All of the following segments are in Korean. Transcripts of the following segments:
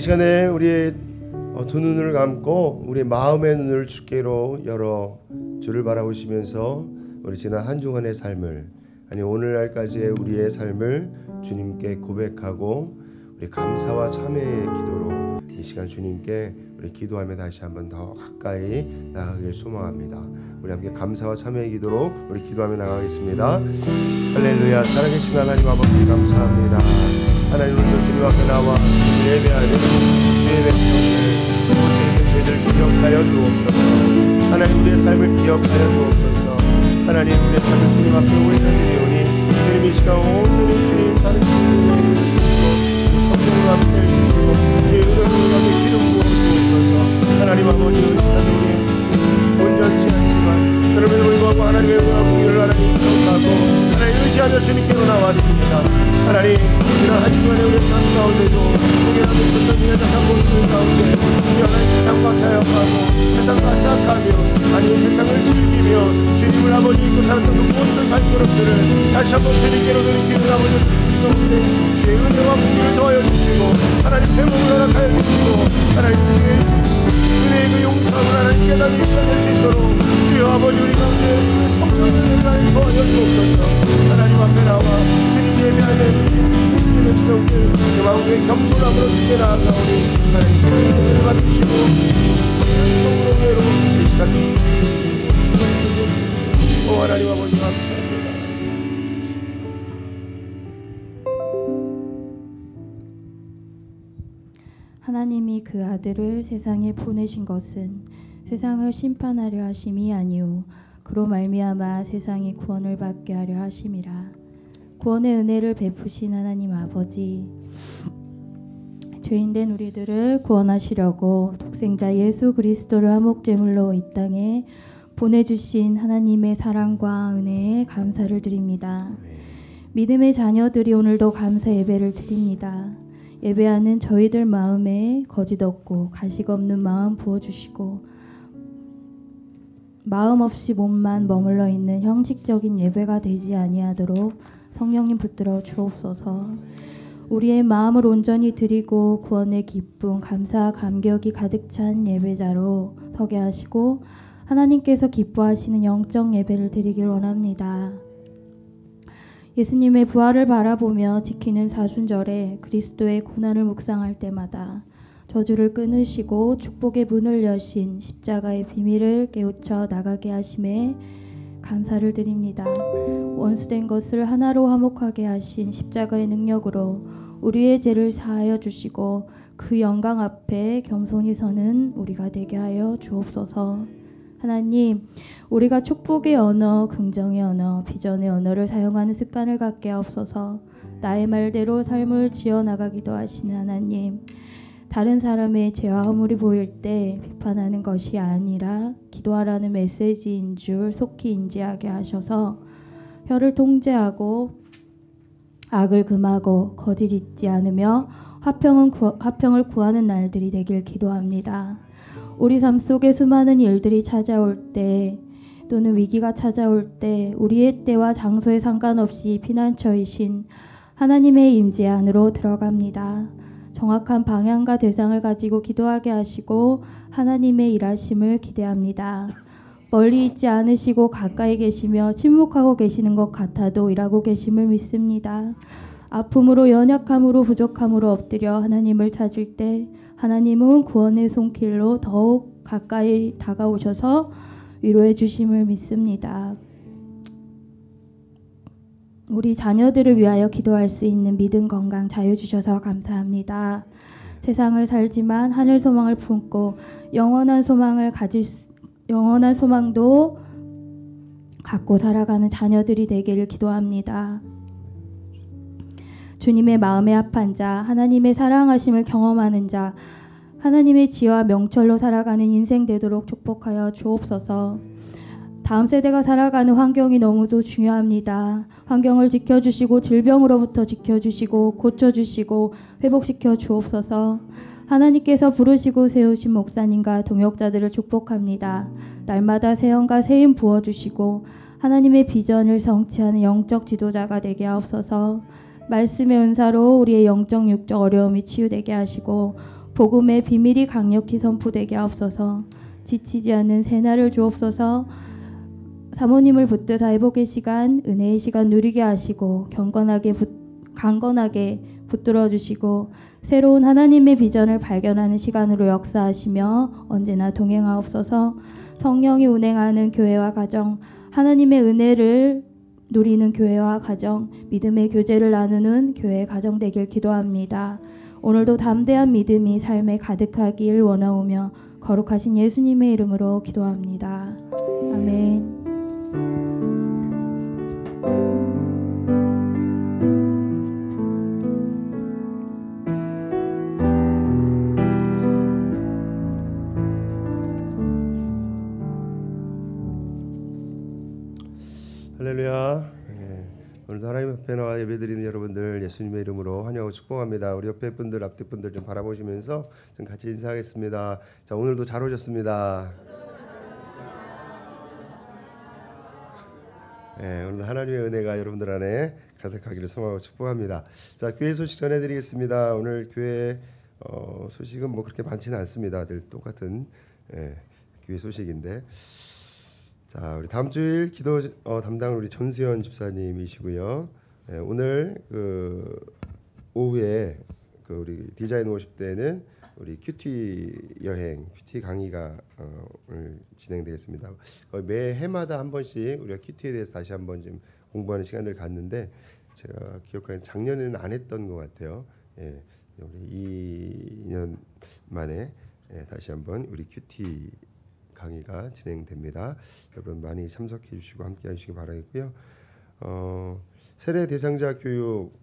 시간에 우리의 두 눈을 감고 우리 마음의 눈을 주께로 열어 주를 바라보시면서 우리 지난 한 주간의 삶을, 아니 오늘날까지의 우리의 삶을 주님께 고백하고 우리 감사와 참회의 기도로 이 시간 주님께 우리 기도하며 다시 한번 더 가까이 나가길 소망합니다. 우리 함께 감사와 참회의 기도로 우리 기도하며 나가겠습니다. 할렐루야. 살아계신 하나님 아버지 감사합니다. 하나님 오늘도 주님 앞에 나와 예배하는 주의 백성들, 모든 죄를 기억하여 주옵소서. 하나님 우리의 삶을 기억하여 주옵소서. 하나님 우리의 삶을 주님 앞에 올려드리오니 주님 이 시간 온전히 주님 가르치시고 성령을 함께 해주시고 주의 은혜를 함께 기름 부어주옵소서. 하나님 아버지 의식하는 우리 온전치 않지만 그럼에도 불구하고 하나님의 은혜와 공의를 하나님 기억하고 하나님 의지하며 주님께로 나왔습니다. 하나님 지난 한 주간의 우리의 삶 가운데도 공연하며 있었던 이의 작은 모습 가운데 우리 하나님 세상과 타협하고 세상과 짝하며 아니 세상을 즐기며 주님을 아버지 잊고 살았던 그 모든 발걸음들을 다시 한번 주님께로 돌이키는 아버지 가운데 주의 은혜와 공의를 더하여 주시고 하나님 회복을 허락하여 주시고 하나님 주의 은혜의 그 용서함을 하나님 깨닫는 시간 될 수 있도록 주여 아버지 우리 가운데 주의 성령을 하나님 더하여 주옵소서. 하나님 앞에 나와 주님 예배하는 주의 백성들 그 마음의 겸손함으로 주께 나아가오니 하나님 은혜를 받으시고 성으로 외로운 이 시간 오 하나님 아버지 감사합니다. 하나님이 그 아들을 세상에 보내신 것은 세상을 심판하려 하심이 아니오 그로 말미암아 세상이 구원을 받게 하려 하심이라. 구원의 은혜를 베푸신 하나님 아버지, 죄인된 우리들을 구원하시려고 독생자 예수 그리스도를 화목제물로 이 땅에 보내주신 하나님의 사랑과 은혜에 감사를 드립니다. 믿음의 자녀들이 오늘도 감사 예배를 드립니다. 예배하는 저희들 마음에 거짓 없고 가식 없는 마음 부어주시고 마음 없이 몸만 머물러 있는 형식적인 예배가 되지 아니하도록 성령님 붙들어 주옵소서. 우리의 마음을 온전히 드리고 구원의 기쁨, 감사와 감격이 가득 찬 예배자로 서게 하시고 하나님께서 기뻐하시는 영적 예배를 드리길 원합니다. 예수님의 부활을 바라보며 지키는 사순절에 그리스도의 고난을 묵상할 때마다 저주를 끊으시고 축복의 문을 여신 십자가의 비밀을 깨우쳐 나가게 하심에 감사를 드립니다. 원수된 것을 하나로 화목하게 하신 십자가의 능력으로 우리의 죄를 사하여 주시고 그 영광 앞에 겸손히 서는 우리가 되게 하여 주옵소서. 하나님, 우리가 축복의 언어, 긍정의 언어, 비전의 언어를 사용하는 습관을 갖게 하옵소서. 나의 말대로 삶을 지어나가기도 하시는 하나님, 다른 사람의 죄와 허물이 보일 때 비판하는 것이 아니라 기도하라는 메시지인 줄 속히 인지하게 하셔서 혀를 통제하고 악을 금하고 거짓 잊지 않으며 화평을 구하는 날들이 되길 기도합니다. 우리 삶 속에 수많은 일들이 찾아올 때 또는 위기가 찾아올 때 우리의 때와 장소에 상관없이 피난처이신 하나님의 임재 안으로 들어갑니다. 정확한 방향과 대상을 가지고 기도하게 하시고 하나님의 일하심을 기대합니다. 멀리 있지 않으시고 가까이 계시며 침묵하고 계시는 것 같아도 일하고 계심을 믿습니다. 아픔으로 연약함으로 부족함으로 엎드려 하나님을 찾을 때 하나님은 구원의 손길로 더욱 가까이 다가오셔서 위로해 주심을 믿습니다. 우리 자녀들을 위하여 기도할 수 있는 믿음, 건강, 자유 주셔서 감사합니다. 세상을 살지만 하늘 소망을 품고 영원한 소망도 갖고 살아가는 자녀들이 되기를 기도합니다. 주님의 마음에 합한 자, 하나님의 사랑하심을 경험하는 자, 하나님의 지혜와 명철로 살아가는 인생 되도록 축복하여 주옵소서. 다음 세대가 살아가는 환경이 너무도 중요합니다. 환경을 지켜주시고 질병으로부터 지켜주시고 고쳐주시고 회복시켜 주옵소서. 하나님께서 부르시고 세우신 목사님과 동역자들을 축복합니다. 날마다 새언과 새힘 부어주시고 하나님의 비전을 성취하는 영적 지도자가 되게 하옵소서. 말씀의 은사로 우리의 영적 육적 어려움이 치유되게 하시고 복음의 비밀이 강력히 선포되게 하옵소서. 지치지 않는 새날을 주옵소서. 사모님을 붙들어 회복의 시간, 은혜의 시간 누리게 하시고 강건하게 붙들어 주시고 새로운 하나님의 비전을 발견하는 시간으로 역사하시며 언제나 동행하옵소서. 성령이 운행하는 교회와 가정, 하나님의 은혜를 누리는 교회와 가정, 믿음의 교제를 나누는 교회 가정 되길 기도합니다. 오늘도 담대한 믿음이 삶에 가득하길 원하오며 거룩하신 예수님의 이름으로 기도합니다. 아멘. 할렐루야. 오늘도 하나님 앞에 나와 예배드리는 여러분들 예수님의 이름으로 환영하고 축복합니다. 우리 옆에 분들 앞뒤 분들 좀 바라보시면서 좀 같이 인사하겠습니다. 자, 오늘도 잘 오셨습니다. 오늘도 하나님의 은혜가 여러분들 안에 가득하기를 소망하고 축복합니다. 자, 교회 소식 전해드리겠습니다. 오늘 교회 소식은 뭐 그렇게 많지는 않습니다. 늘 똑같은 교회 소식인데, 자, 우리 다음 주일 기도 담당 우리 전수현 집사님이시고요. 오늘 그 오후에 그 우리 디자인 50대는 우리 큐티 여행, 큐티 강의가 오늘 진행되겠습니다. 매 해마다 한 번씩 우리가 큐티에 대해서 다시 한번 좀 공부하는 시간을 갖는데, 제가 기억하기엔 작년에는 안 했던 것 같아요. 우리 2년 만에 다시 한번 우리 큐티 강의가 진행됩니다. 여러분 많이 참석해 주시고 함께 하시기 바라겠고요. 세례 대상자 교육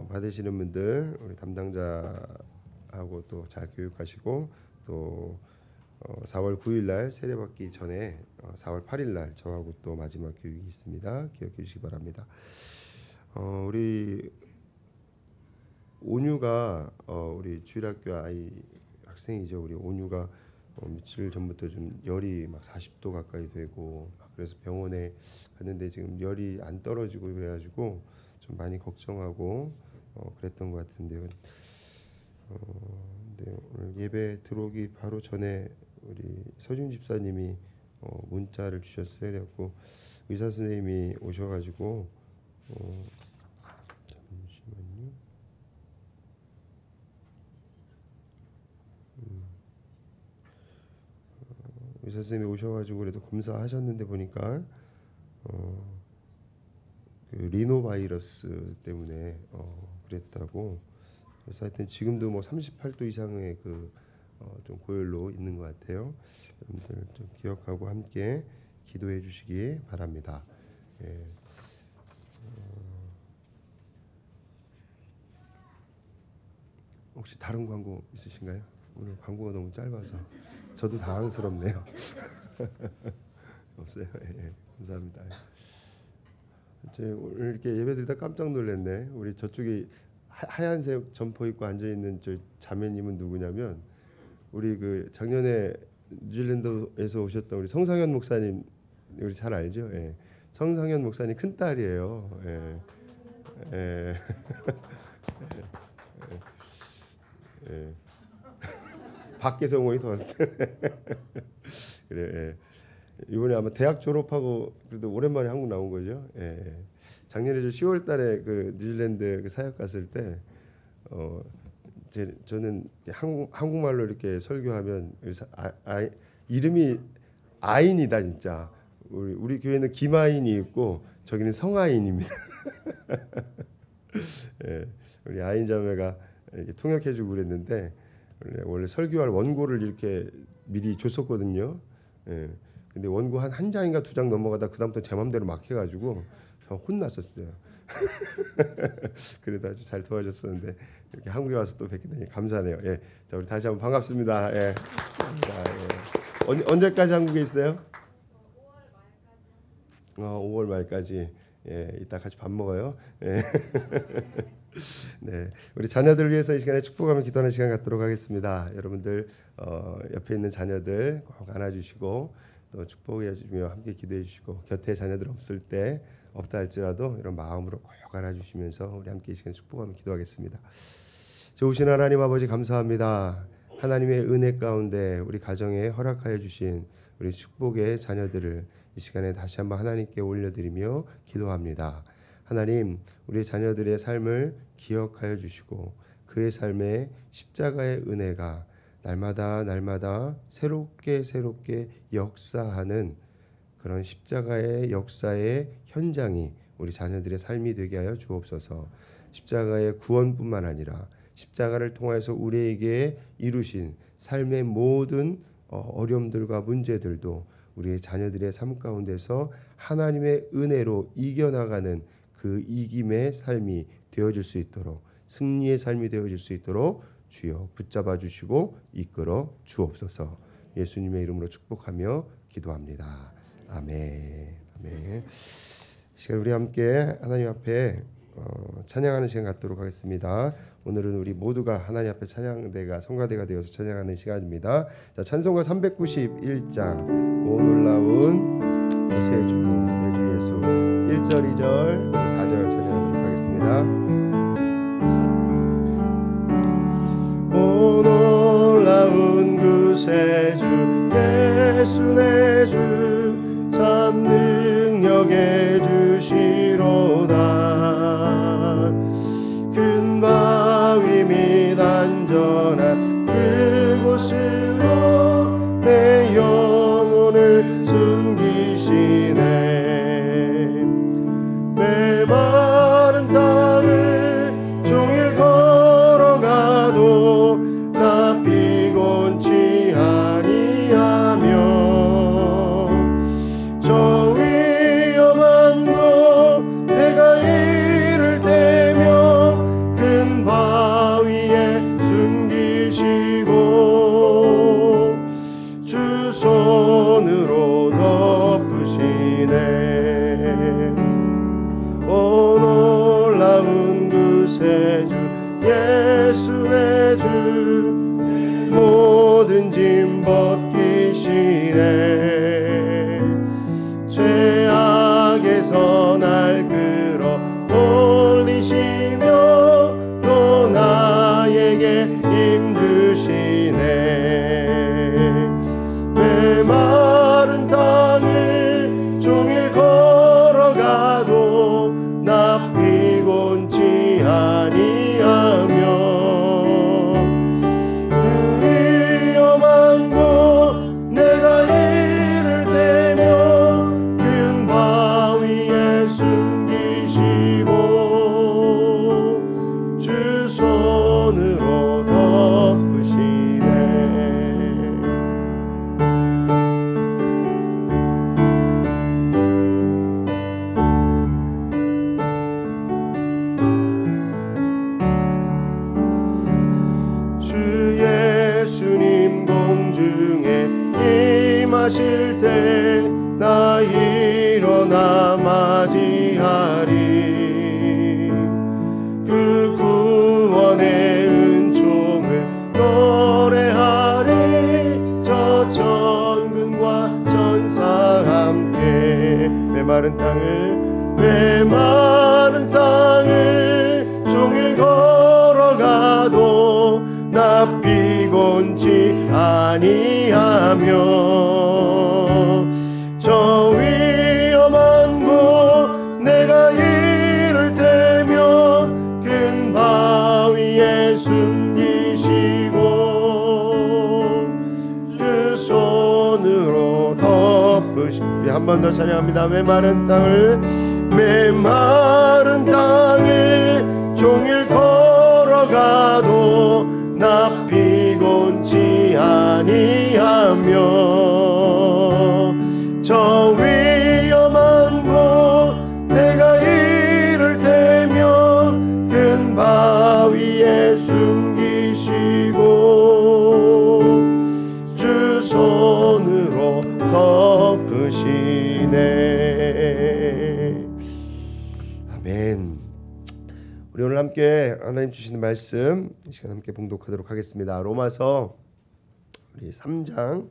받으시는 분들 우리 담당자하고 또 잘 교육하시고, 또 4월 9일 날 세례 받기 전에 4월 8일 날 저하고 또 마지막 교육이 있습니다. 기억해 주시기 바랍니다. 우리 온유가 우리 주일학교 아이 학생이죠. 우리 온유가 며칠 전부터 좀 열이 막 40도 가까이 되고, 그래서 병원에 갔는데 지금 열이 안 떨어지고 그래가지고 좀 많이 걱정하고 그랬던 것 같은데요. 네, 오늘 예배 들어오기 바로 전에 우리 서준 집사님이 문자를 주셨어요. 그래갖고 의사 선생님이 오셔가지고 잠시만요. 의사 선생님이 오셔가지고 그래도 검사하셨는데 보니까 그 리노바이러스 때문에 그랬다고. 그래서 하여튼 지금도 뭐 38도 이상의 좀 고열로 있는 것 같아요. 여러분들 좀 기억하고 함께 기도해 주시기 바랍니다. 혹시 다른 광고 있으신가요? 오늘 광고가 너무 짧아서 저도 당황스럽네요. 없어요. 감사합니다. 오늘 이렇게 예배드리다 깜짝 놀랐네. 우리 저쪽에 하얀색 점퍼 입고 앉아 있는 저 자매님은 누구냐면 우리 그 작년에 뉴질랜드에서 오셨던 우리 성상현 목사님, 우리 잘 알죠? 성상현 목사님 큰 딸이에요. 밖에서 온 거니 더 그래. 이번에 아마 대학 졸업하고 그래도 오랜만에 한국 나온 거죠. 작년에 저 10월달에 그 뉴질랜드 그 사역 갔을 때 저는 한국말로 이렇게 설교하면 이름이 아인이다 진짜. 우리 교회는 김아인이 있고 저기는 성아인입니다. 우리 아인 자매가 이렇게 통역해주고 그랬는데 원래 설교할 원고를 이렇게 미리 줬었거든요. 근데 원고 한 장인가 2장 넘어가다 그다음부터 제 맘대로 막 해가지고 혼났었어요. 그래도 아주 잘 도와줬었는데 이렇게 한국에 와서 또 뵙게 되니 감사하네요. 자, 우리 다시 한번 반갑습니다. 언제까지 한국에 있어요? 5월 말까지. 이따 같이 밥 먹어요. 네, 우리 자녀들을 위해서 이 시간에 축복하며 기도하는 시간 갖도록 하겠습니다. 여러분들 옆에 있는 자녀들 꼭 안아주시고 또 축복해 주시며 함께 기도해 주시고, 곁에 자녀들 없을 때 없다 할지라도 이런 마음으로 꼭 안아주시면서 우리 함께 이 시간에 축복하며 기도하겠습니다. 좋으신 하나님 아버지 감사합니다. 하나님의 은혜 가운데 우리 가정에 허락하여 주신 우리 축복의 자녀들을 이 시간에 다시 한번 하나님께 올려드리며 기도합니다. 하나님, 우리 자녀들의 삶을 기억하여 주시고 그의 삶에 십자가의 은혜가 날마다 새롭게 역사하는 그런 십자가의 역사의 현장이 우리 자녀들의 삶이 되게 하여 주옵소서. 십자가의 구원뿐만 아니라 십자가를 통해서 우리에게 이루신 삶의 모든 어려움들과 문제들도 우리의 자녀들의 삶 가운데서 하나님의 은혜로 이겨나가는 그 이김의 삶이 되어질 수 있도록, 승리의 삶이 되어질 수 있도록 주여 붙잡아 주시고 이끌어 주옵소서. 예수님의 이름으로 축복하며 기도합니다. 아멘. 아멘. 시간 우리 함께 하나님 앞에 찬양하는 시간 갖도록 하겠습니다. 오늘은 우리 모두가 하나님 앞에 찬양대가 성가대가 되어서 찬양하는 시간입니다. 자, 찬송가 391장 오 놀라운 구세주 내 주 예수 1절 2절 4절 찬양하도록 하겠습니다. 오 놀라운 구세주 예수 내 주 참 능력의 주시로다. 큰 바위 및 안전한 그곳으로 내 영혼을 숨기시네. 메마른 땅을 종일 걸어가도 나 피곤치 아니하며 저 위험한 곳 내가 이를 때면 큰 바위에 숨기시고 주 손으로 덮으시네. 오 놀라운 구세주 예수 내 주 모든 짐 벗기시네. 죄악에서 날 끌어 올리시며 또 나에게 힘 주시네. 메마른 땅을 종일 걸어가도 나 피곤치 아니하며 위험한 곳 내가 이를 때면 큰 바위에 숨기시고 주 손으로 덮으시네. 주 예수님 공중에 임하실 때 나 일어나 맞이하리. 그 구원의 은총을 노래하리. 저 천군과 전사 함께 메마른 땅을 종일 걸어가도 나 피곤치 아니하며 저 위험한 곳 내가 이를 때면 큰 바위에 숨기시고 주 손으로 덮으시. 우리 한 번 더 찬양합니다. 메마른 땅을 종일 걸어가도 나 피곤치 아니하며 저 위험한 곳 내가 이를 때면 큰 바위에 숨기시고 주 손으로 덮으시네. 아멘. 우리 오늘 함께 하나님 주시는 말씀 이 시간 함께 봉독하도록 하겠습니다. 로마서 우리 3장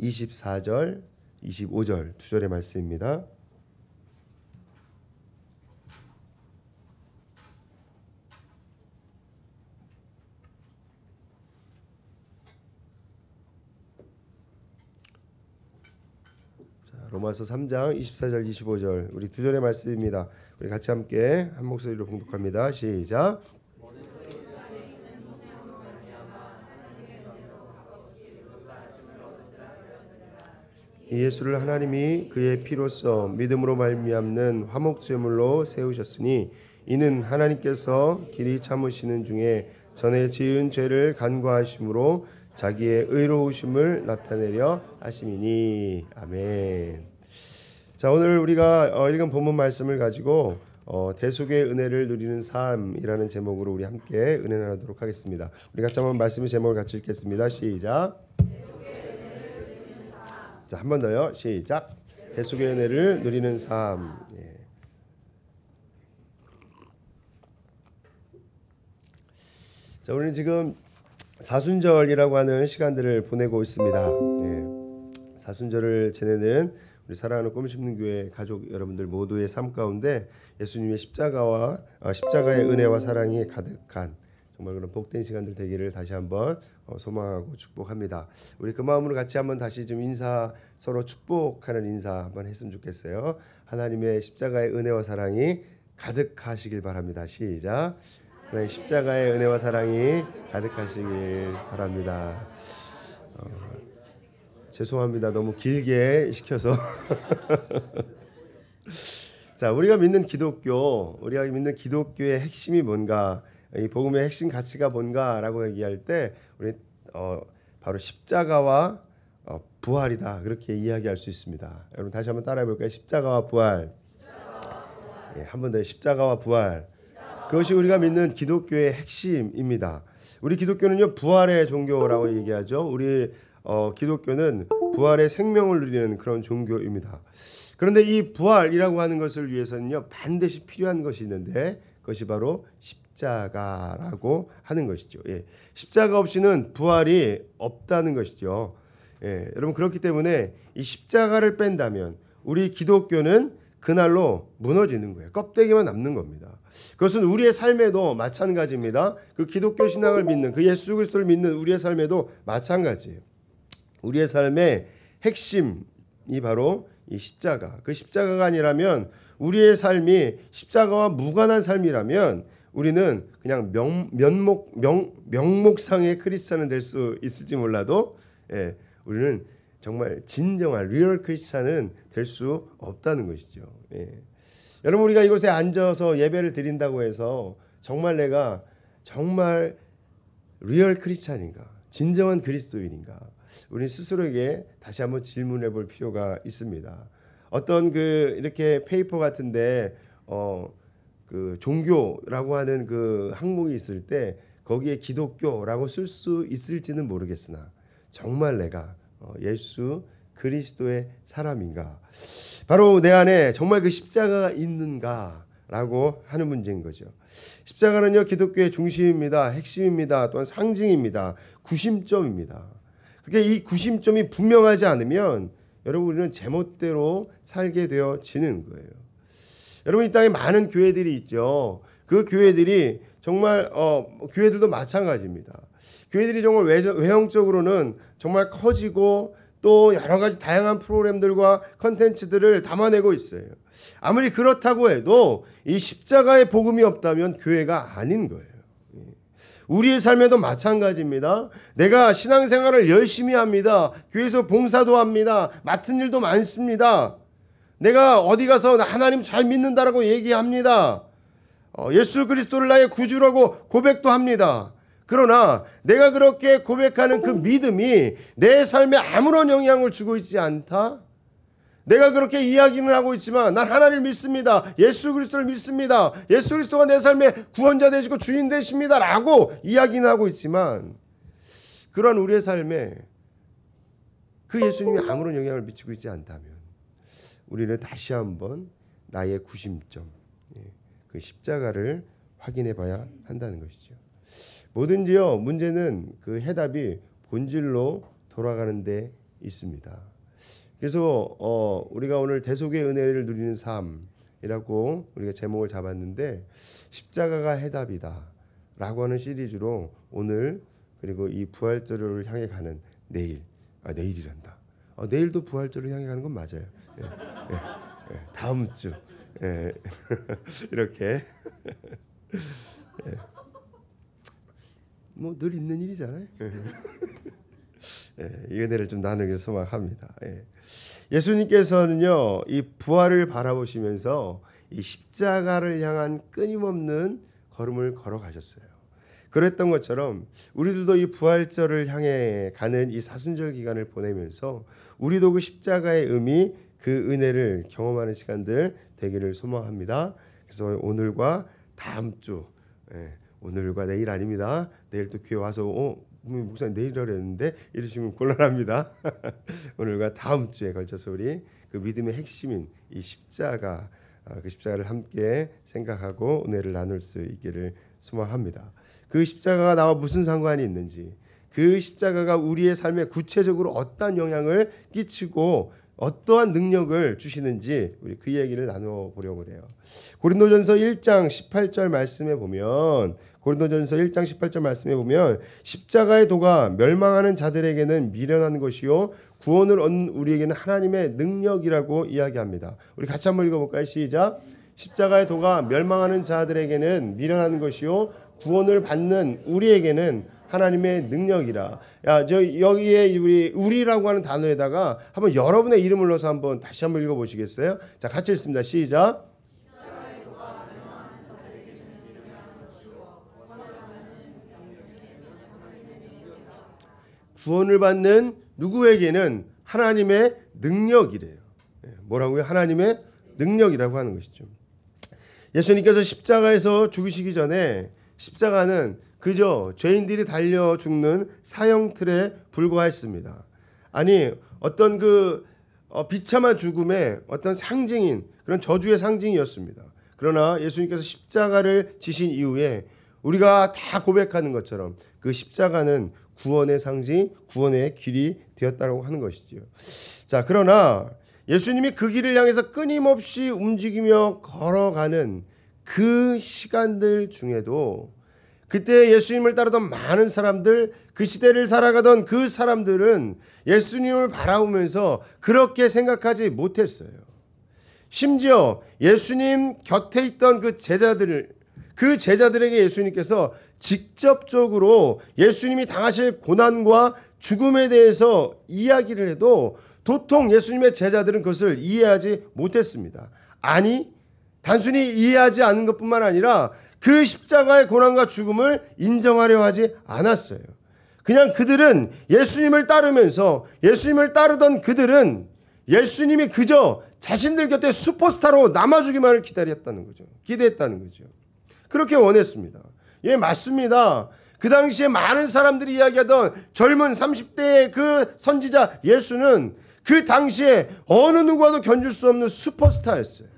24절 25절 두 절의 말씀입니다. 로마서 3장 24절 25절 우리 두 절의 말씀입니다. 우리 같이 함께 한 목소리로 봉독합니다. 시작. 이 예수를 하나님이 그의 피로써 믿음으로 말미암는 화목제물로 세우셨으니 이는 하나님께서 길이 참으시는 중에 전에 지은 죄를 간과하심으로 자기의 의로우심을 나타내려 하심이니. 아멘. 자, 오늘 우리가 읽은 본문 말씀을 가지고 대속의 은혜를 누리는 삶이라는 제목으로 우리 함께 은혜 나누도록 하겠습니다. 우리 같이 한번 말씀의 제목을 같이 읽겠습니다. 시작. 자, 한 번 더요. 시작. 대속의 은혜를 누리는 삶. 예. 자, 우리는 지금 사순절이라고 하는 시간들을 보내고 있습니다. 예. 사순절을 지내는 우리 사랑하는 꿈 심는 교회 가족 여러분들 모두의 삶 가운데 예수님의 십자가의 은혜와 사랑이 가득한 정말 그런 복된 시간들 되기를 다시 한번 소망하고 축복합니다. 우리 그 마음으로 같이 한번 다시 좀 인사, 서로 축복하는 인사 한번 했으면 좋겠어요. 하나님의 십자가의 은혜와 사랑이 가득하시길 바랍니다. 시작. 하나님의 십자가의 은혜와 사랑이 가득하시길 바랍니다. 죄송합니다. 너무 길게 시켜서. 자, 우리가 믿는 기독교의 핵심이 뭔가, 이 복음의 핵심 가치가 뭔가라고 얘기할 때 우리 바로 십자가와 부활이다, 그렇게 이야기할 수 있습니다. 여러분 다시 한번 따라해 볼까요? 십자가와 부활. 예, 한 번 더. 십자가와 부활. 그것이 우리가 믿는 기독교의 핵심입니다. 우리 기독교는요, 부활의 종교라고 얘기하죠. 우리 기독교는 부활의 생명을 누리는 그런 종교입니다. 그런데 이 부활이라고 하는 것을 위해서는요, 반드시 필요한 것이 있는데 그것이 바로 십자가라고 하는 것이죠. 예. 십자가 없이는 부활이 없다는 것이죠. 예. 여러분, 그렇기 때문에 이 십자가를 뺀다면 우리 기독교는 그날로 무너지는 거예요. 껍데기만 남는 겁니다. 그것은 우리의 삶에도 마찬가지입니다. 그 기독교 신앙을 믿는, 그 예수 그리스도를 믿는 우리의 삶에도 마찬가지예요. 우리의 삶의 핵심이 바로 이 십자가. 그 십자가가 아니라면, 우리의 삶이 십자가와 무관한 삶이라면 우리는 그냥 명목상의 크리스찬은 될 수 있을지 몰라도, 예, 우리는 정말 진정한 리얼 크리스찬은 될 수 없다는 것이죠. 예. 여러분, 우리가 이곳에 앉아서 예배를 드린다고 해서 정말 내가 정말 리얼 크리스찬인가, 진정한 그리스도인인가, 우리 스스로에게 다시 한번 질문해 볼 필요가 있습니다. 어떤 이렇게 페이퍼 같은데 그 종교라고 하는 그 항목이 있을 때 거기에 기독교라고 쓸 수 있을지는 모르겠으나 정말 내가 예수 그리스도의 사람인가, 바로 내 안에 정말 그 십자가가 있는가라고 하는 문제인 거죠. 십자가는요, 기독교의 중심입니다. 핵심입니다. 또한 상징입니다. 구심점입니다. 그러니까 이 구심점이 분명하지 않으면 여러분, 우리는 제멋대로 살게 되어지는 거예요. 여러분, 이 땅에 많은 교회들이 있죠. 그 교회들이 정말 교회들도 마찬가지입니다. 교회들이 정말 외형적으로는 정말 커지고 또 여러 가지 다양한 프로그램들과 컨텐츠들을 담아내고 있어요. 아무리 그렇다고 해도 이 십자가의 복음이 없다면 교회가 아닌 거예요. 우리의 삶에도 마찬가지입니다. 내가 신앙생활을 열심히 합니다. 교회에서 봉사도 합니다. 맡은 일도 많습니다. 내가 어디 가서 하나님 잘 믿는다라고 얘기합니다. 예수 그리스도를 나의 구주라고 고백도 합니다. 그러나 내가 그렇게 고백하는 그 믿음이 내 삶에 아무런 영향을 주고 있지 않다. 내가 그렇게 이야기는 하고 있지만 난 하나님을 믿습니다. 예수 그리스도를 믿습니다. 예수 그리스도가 내 삶의 구원자 되시고 주인 되십니다 라고 이야기는 하고 있지만, 그러한 우리의 삶에 그 예수님이 아무런 영향을 미치고 있지 않다면 우리는 다시 한번 나의 구심점, 그 십자가를 확인해 봐야 한다는 것이죠. 뭐든지요, 문제는 그 해답이 본질로 돌아가는 데 있습니다. 그래서 우리가 오늘 대속의 은혜를 누리는 삶이라고 우리가 제목을 잡았는데, 십자가가 해답이다 라고 하는 시리즈로 오늘, 그리고 이 부활절을 향해 가는 내일이란다. 내일도 부활절을 향해 가는 건 맞아요. 다음 주 이렇게 뭐 늘 있는 일이잖아요. 이 은혜를 좀 나누길 소망합니다. 예수님께서는요, 이 부활을 바라보시면서 이 십자가를 향한 끊임없는 걸음을 걸어가셨어요. 그랬던 것처럼 우리들도 이 부활절을 향해 가는 이 사순절 기간을 보내면서 우리도 그 십자가의 의미, 그 은혜를 경험하는 시간들 되기를 소망합니다. 그래서 오늘과 다음 주, 오늘과 내일 아닙니다. 내일 또 교회 와서 목사님 내일이라 그랬는데 이러시면 곤란합니다. 오늘과 다음 주에 걸쳐서 우리 그 믿음의 핵심인 이 십자가, 그 십자가를 함께 생각하고 은혜를 나눌 수 있기를 소망합니다. 그 십자가가 나와 무슨 상관이 있는지, 그 십자가가 우리의 삶에 구체적으로 어떠한 영향을 끼치고 어떠한 능력을 주시는지 우리 그 얘기를 나누어 보려고 해요. 고린도전서 1장 18절 말씀에 보면, 고린도전서 1장 18절 말씀에 보면 십자가의 도가 멸망하는 자들에게는 미련한 것이요 구원을 얻는 우리에게는 하나님의 능력이라고 이야기합니다. 우리 같이 한번 읽어볼까요? 시작. 십자가의 도가 멸망하는 자들에게는 미련한 것이요 구원을 받는 우리에게는 하나님의 능력이라. 여기에 우리라고 하는 단어에다가 한번 여러분의 이름을 넣어서 한번 다시 한번 읽어보시겠어요? 자, 같이 읽습니다. 시작. 구원을 받는 누구에게는 하나님의 능력이래요. 뭐라고요? 하나님의 능력이라고 하는 것이죠. 예수님께서 십자가에서 죽으시기 전에 십자가는 그저 죄인들이 달려 죽는 사형틀에 불과했습니다. 아니, 어떤 비참한 죽음의 어떤 상징인 그런 저주의 상징이었습니다. 그러나 예수님께서 십자가를 지신 이후에 우리가 다 고백하는 것처럼 그 십자가는 구원의 상징, 구원의 길이 되었다고 하는 것이죠. 자, 그러나 예수님이 그 길을 향해서 끊임없이 움직이며 걸어가는 그 시간들 중에도 그때 예수님을 따르던 많은 사람들, 그 시대를 살아가던 그 사람들은 예수님을 바라보면서 그렇게 생각하지 못했어요. 심지어 예수님 곁에 있던 그 제자들에게 예수님께서 직접적으로 예수님이 당하실 고난과 죽음에 대해서 이야기를 해도 도통 예수님의 제자들은 그것을 이해하지 못했습니다. 아니, 단순히 이해하지 않은 것뿐만 아니라 그 십자가의 고난과 죽음을 인정하려 하지 않았어요. 그냥 그들은 예수님을 따르면서 예수님을 따르던 그들은 예수님이 그저 자신들 곁에 슈퍼스타로 남아주기만을 기다렸다는 거죠. 기대했다는 거죠. 그렇게 원했습니다. 예, 맞습니다. 그 당시에 많은 사람들이 이야기하던 젊은 30대의 그 선지자 예수는 그 당시에 어느 누구와도 견줄 수 없는 슈퍼스타였어요.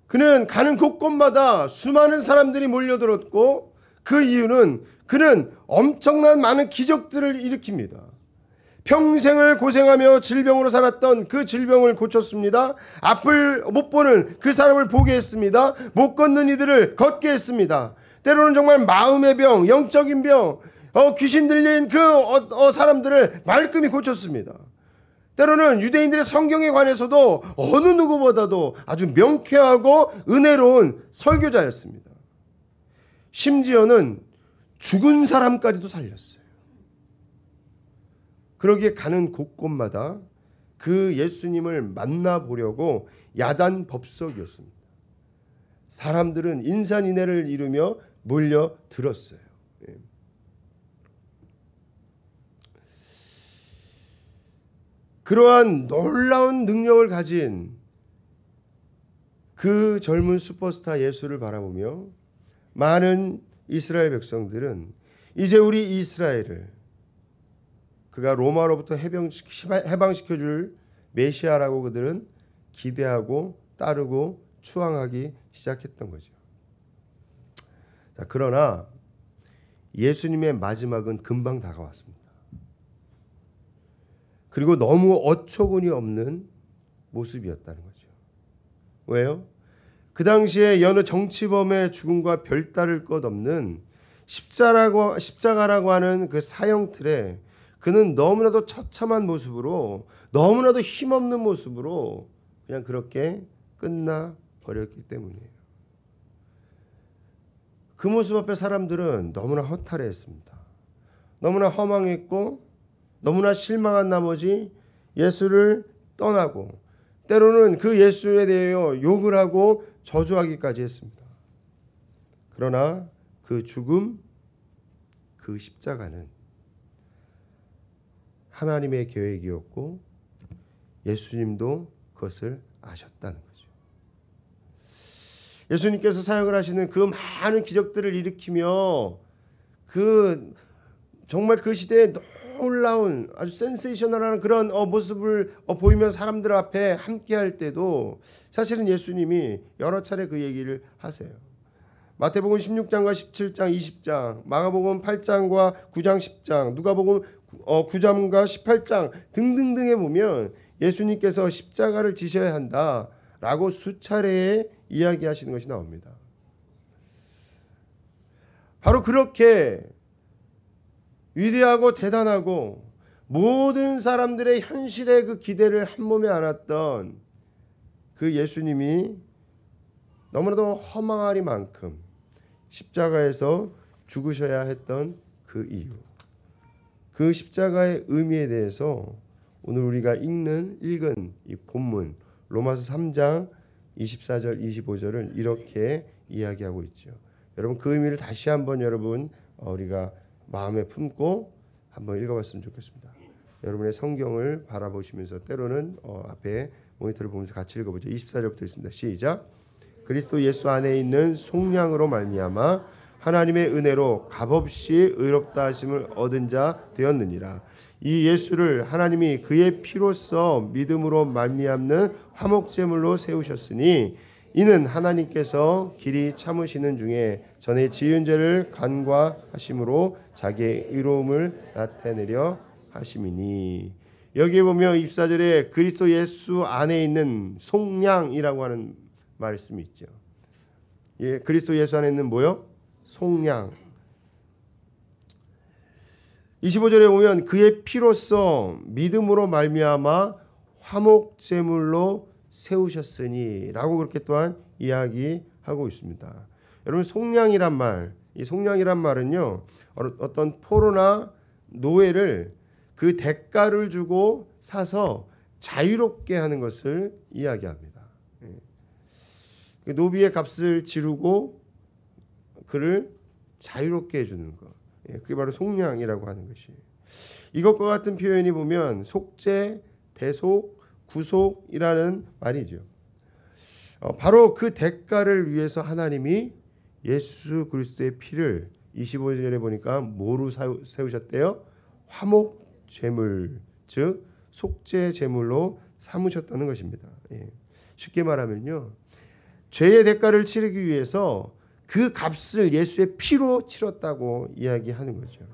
그는 가는 곳곳마다 수많은 사람들이 몰려들었고 그 이유는 그는 엄청난 많은 기적들을 일으킵니다. 평생을 고생하며 질병으로 살았던 그 질병을 고쳤습니다. 앞을 못 보는 그 사람을 보게 했습니다. 못 걷는 이들을 걷게 했습니다. 때로는 정말 마음의 병, 영적인 병, 귀신 들린 그 사람들을 말끔히 고쳤습니다. 때로는 유대인들의 성경에 관해서도 어느 누구보다도 아주 명쾌하고 은혜로운 설교자였습니다. 심지어는 죽은 사람까지도 살렸어요. 그러기에 가는 곳곳마다 그 예수님을 만나보려고 야단법석이었습니다. 사람들은 인산인해를 이루며 몰려들었어요. 그러한 놀라운 능력을 가진 그 젊은 슈퍼스타 예수를 바라보며 많은 이스라엘 백성들은 이제 우리 이스라엘을 그가 로마로부터 해방시켜줄 메시아라고 그들은 기대하고 따르고 추앙하기 시작했던 거죠. 자, 그러나 예수님의 마지막은 금방 다가왔습니다. 그리고 너무 어처구니 없는 모습이었다는 거죠. 왜요? 그 당시에 여느 정치범의 죽음과 별다를 것 없는 십자가라고 하는 그 사형틀에 그는 너무나도 처참한 모습으로, 너무나도 힘없는 모습으로 그냥 그렇게 끝나 버렸기 때문이에요. 그 모습 앞에 사람들은 너무나 허탈해했습니다. 너무나 허망했고 너무나 실망한 나머지 예수를 떠나고 때로는 그 예수에 대하여 욕을 하고 저주하기까지 했습니다. 그러나 그 죽음, 그 십자가는 하나님의 계획이었고 예수님도 그것을 아셨다는 거죠. 예수님께서 사역을 하시는 그 많은 기적들을 일으키며 정말 그 시대에 놀라운 아주 센세이셔널한 그런 모습을 보이면 사람들 앞에 함께 할 때도 사실은 예수님이 여러 차례 그 얘기를 하세요. 마태복음 16장과 17장, 20장, 마가복음 8장과 9장, 10장, 누가복음 9장과 18장 등등등에 보면 예수님께서 십자가를 지셔야 한다라고 수차례에 이야기하시는 것이 나옵니다. 바로 그렇게 위대하고 대단하고 모든 사람들의 현실의 그 기대를 한 몸에 안았던 그 예수님이 너무나도 허망하리만큼 십자가에서 죽으셔야 했던 그 이유, 그 십자가의 의미에 대해서 오늘 우리가 읽은 이 본문 로마서 3장 24절 25절을 이렇게 이야기하고 있죠. 여러분 그 의미를 다시 한번 우리가 마음에 품고 한번 읽어봤으면 좋겠습니다. 여러분의 성경을 바라보시면서 때로는 앞에 모니터를 보면서 같이 읽어보죠. 24절부터 있습니다. 시작. 그리스도 예수 안에 있는 속량으로 말미암아 하나님의 은혜로 값없이 의롭다 하심을 얻은 자 되었느니라. 이 예수를 하나님이 그의 피로써 믿음으로 말미암는 화목제물로 세우셨으니 이는 하나님께서 길이 참으시는 중에 전에 지은 죄를 간과하심으로 자기의 의로움을 나타내려 하심이니. 여기에 보면 24절에 그리스도 예수 안에 있는 속량이라고 하는 말씀이 있죠. 예, 그리스도 예수 안에 있는 뭐요? 속량. 25절에 보면 그의 피로써 믿음으로 말미암아 화목제물로 세우셨으니 라고 그렇게 또한 이야기하고 있습니다. 여러분 속량이란 말, 이 속량이란 말은요 어떤 포로나 노예를 그 대가를 주고 사서 자유롭게 하는 것을 이야기합니다. 노비의 값을 지르고 그를 자유롭게 해주는 것, 그게 바로 속량이라고 하는 것이. 이것과 같은 표현이 보면 속죄, 대속, 구속이라는 말이죠. 바로 그 대가를 위해서 하나님이 예수 그리스도의 피를 25절에 보니까 뭐로 세우셨대요? 화목제물, 즉 속죄 제물로 삼으셨다는 것입니다. 쉽게 말하면요, 죄의 대가를 치르기 위해서 그 값을 예수의 피로 치렀다고 이야기하는 거죠.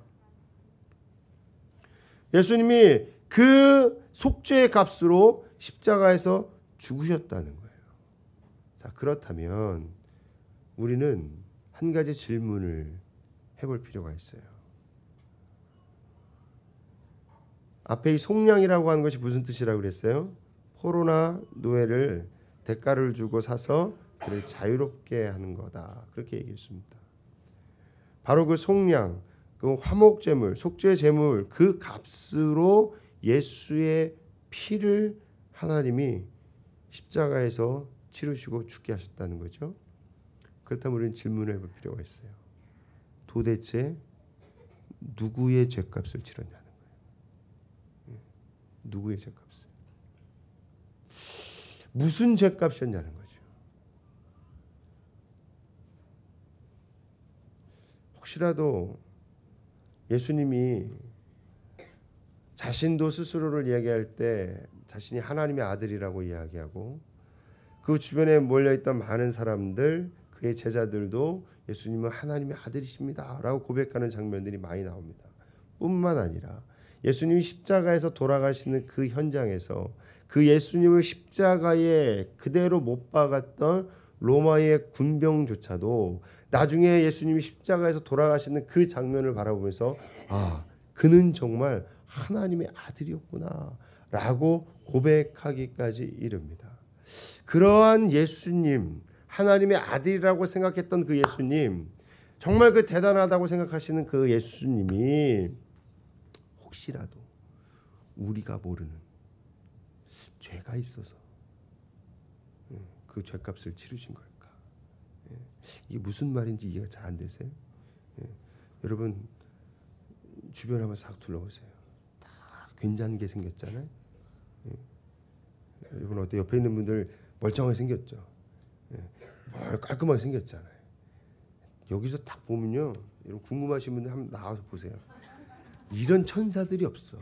예수님이 그 속죄의 값으로 십자가에서 죽으셨다는 거예요. 자, 그렇다면 우리는 한 가지 질문을 해볼 필요가 있어요. 앞에 이 속량이라고 하는 것이 무슨 뜻이라고 그랬어요? 포로나 노예를 대가를 주고 사서 그를 자유롭게 하는 거다. 그렇게 얘기했습니다. 바로 그 속량, 그 화목제물, 속죄제물, 그 값으로 예수의 피를 하나님이 십자가에서 치르시고 죽게 하셨다는 거죠. 그렇다면 우리는 질문을 해볼 필요가 있어요. 도대체 누구의 죄값을 치렀냐는 거예요. 누구의 죄값을? 무슨 죄값이었냐는 거죠. 혹시라도 예수님이 자신도 스스로를 이야기할 때 자신이 하나님의 아들이라고 이야기하고 그 주변에 몰려있던 많은 사람들, 그의 제자들도 예수님은 하나님의 아들이십니다 라고 고백하는 장면들이 많이 나옵니다. 뿐만 아니라 예수님이 십자가에서 돌아가시는 그 현장에서 그 예수님을 십자가에 그대로 못 박았던 로마의 군병조차도 나중에 예수님이 십자가에서 돌아가시는 그 장면을 바라보면서 아, 그는 정말 하나님의 아들이었구나 라고 고백하기까지 이릅니다. 그러한 예수님, 하나님의 아들이라고 생각했던 그 예수님, 정말 그 대단하다고 생각하시는 그 예수님이 혹시라도 우리가 모르는 죄가 있어서 그 죄값을 치르신 걸까? 이게 무슨 말인지 이해가 잘 안 되세요? 여러분 주변 한번 싹 둘러보세요. 다 괜찮게 생겼잖아요. 여러분 어때? 옆에 있는 분들 멀쩡하게 생겼죠? 깔끔하게 생겼잖아요. 여기서 딱 보면요, 여러분 궁금하신 분들 한번 나와서 보세요. 이런 천사들이 없어.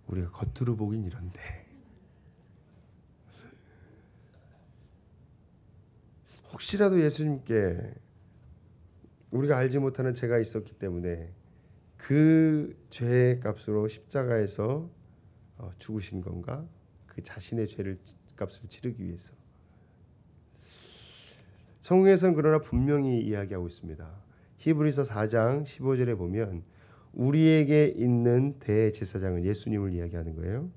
우리가 겉으로 보긴 이런데 혹시라도 예수님께 우리가 알지 못하는 죄가 있었기 때문에 그 죄의 값으로 십자가에서 죽으신 건가? 그 자신의 죄를 값을 치르기 위해서. 성경에서는 그러나 분명히 이야기하고 있습니다. 히브리서 4장 15절에 보면 우리에게 있는 대제사장은 예수님을 이야기하는 거예요.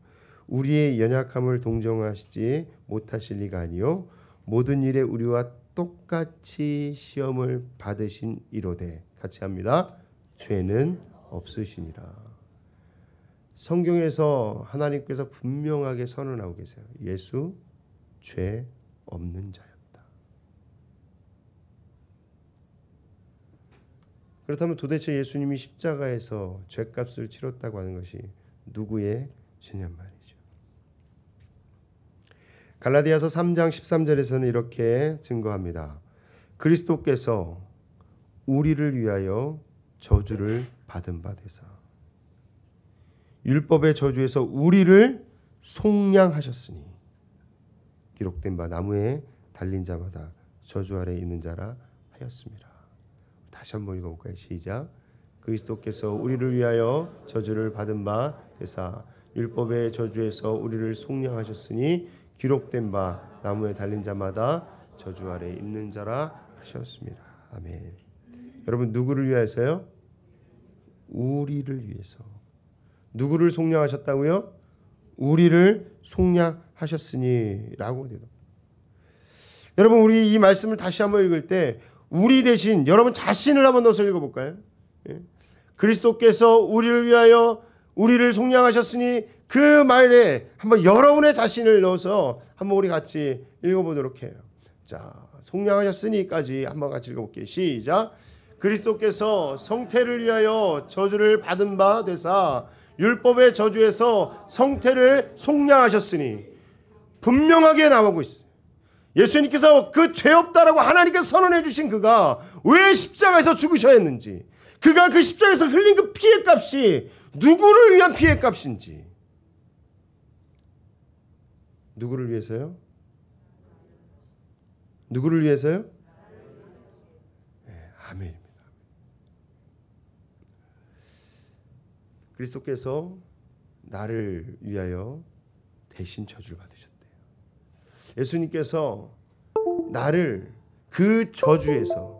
우리의 연약함을 동정하시지 못하실 리가 아니요 모든 일에 우리와 똑같이 시험을 받으신 이로되, 같이 합니다. 죄는 없으시니라. 성경에서 하나님께서 분명하게 선언하고 계세요. 예수 죄 없는 자였다. 그렇다면 도대체 예수님이 십자가에서 죄값을 치렀다고 하는 것이 누구의 죄냔 말이죠. 갈라디아서 3장 13절에서는 이렇게 증거합니다. 그리스도께서 우리를 위하여 저주를 받은 바 되사 율법의 저주에서 우리를 속량하셨으니 기록된 바 나무에 달린 자마다 저주 아래 있는 자라 하였습니다. 다시 한번 읽어볼까요? 시작. 그리스도께서 우리를 위하여 저주를 받은 바 되사 율법의 저주에서 우리를 속량하셨으니 기록된 바 나무에 달린 자마다 저주 아래 있는 자라 하셨습니다. 아멘. 여러분 누구를 위해서요? 우리를 위해서. 누구를 속량하셨다고요? 우리를 속량하셨으니 라고 되죠. 여러분 우리 이 말씀을 다시 한번 읽을 때 우리 대신 여러분 자신을 한번 넣어서 읽어볼까요? 그리스도께서 우리를 위하여 우리를 속량하셨으니 그 말에 한번 여러분의 자신을 넣어서 한번 우리 같이 읽어보도록 해요. 자, 속량하셨으니까지 한번 같이 읽어볼게요. 시작. 그리스도께서 성태를 위하여 저주를 받은 바 되사 율법의 저주에서 성태를 속량하셨으니 분명하게 나오고 있어요. 예수님께서 그 죄 없다라고 하나님께서 선언해 주신 그가 왜 십자가에서 죽으셔야 했는지, 그가 그 십자가에서 흘린 그 피의 값이 누구를 위한 피의 값인지. 누구를 위해서요? 누구를 위해서요? 네, 아멘입니다. 그리스도께서 나를 위하여 대신 저주를 받으셨대요. 예수님께서 나를 그 저주에서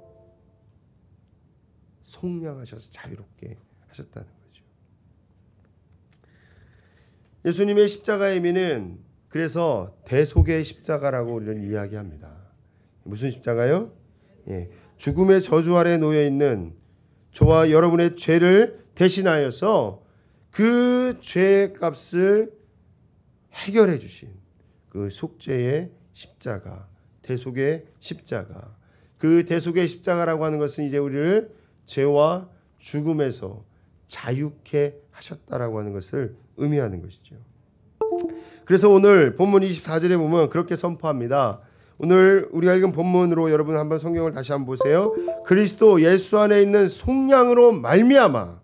속량하셔서 자유롭게 하셨다는 거죠. 예수님의 십자가의 의미는 그래서 대속의 십자가라고 우리는 이야기합니다. 무슨 십자가요? 죽음의 저주 아래 놓여 있는 저와 여러분의 죄를 대신하여서 그 죄의 값을 해결해 주신 그 속죄의 십자가, 대속의 십자가. 그 대속의 십자가라고 하는 것은 이제 우리를 죄와 죽음에서 자유케 하셨다라고 하는 것을 의미하는 것이죠. 그래서 오늘 본문 24절에 보면 그렇게 선포합니다. 오늘 우리가 읽은 본문으로 여러분 한번 성경을 다시 한번 보세요. 그리스도 예수 안에 있는 속량으로 말미암아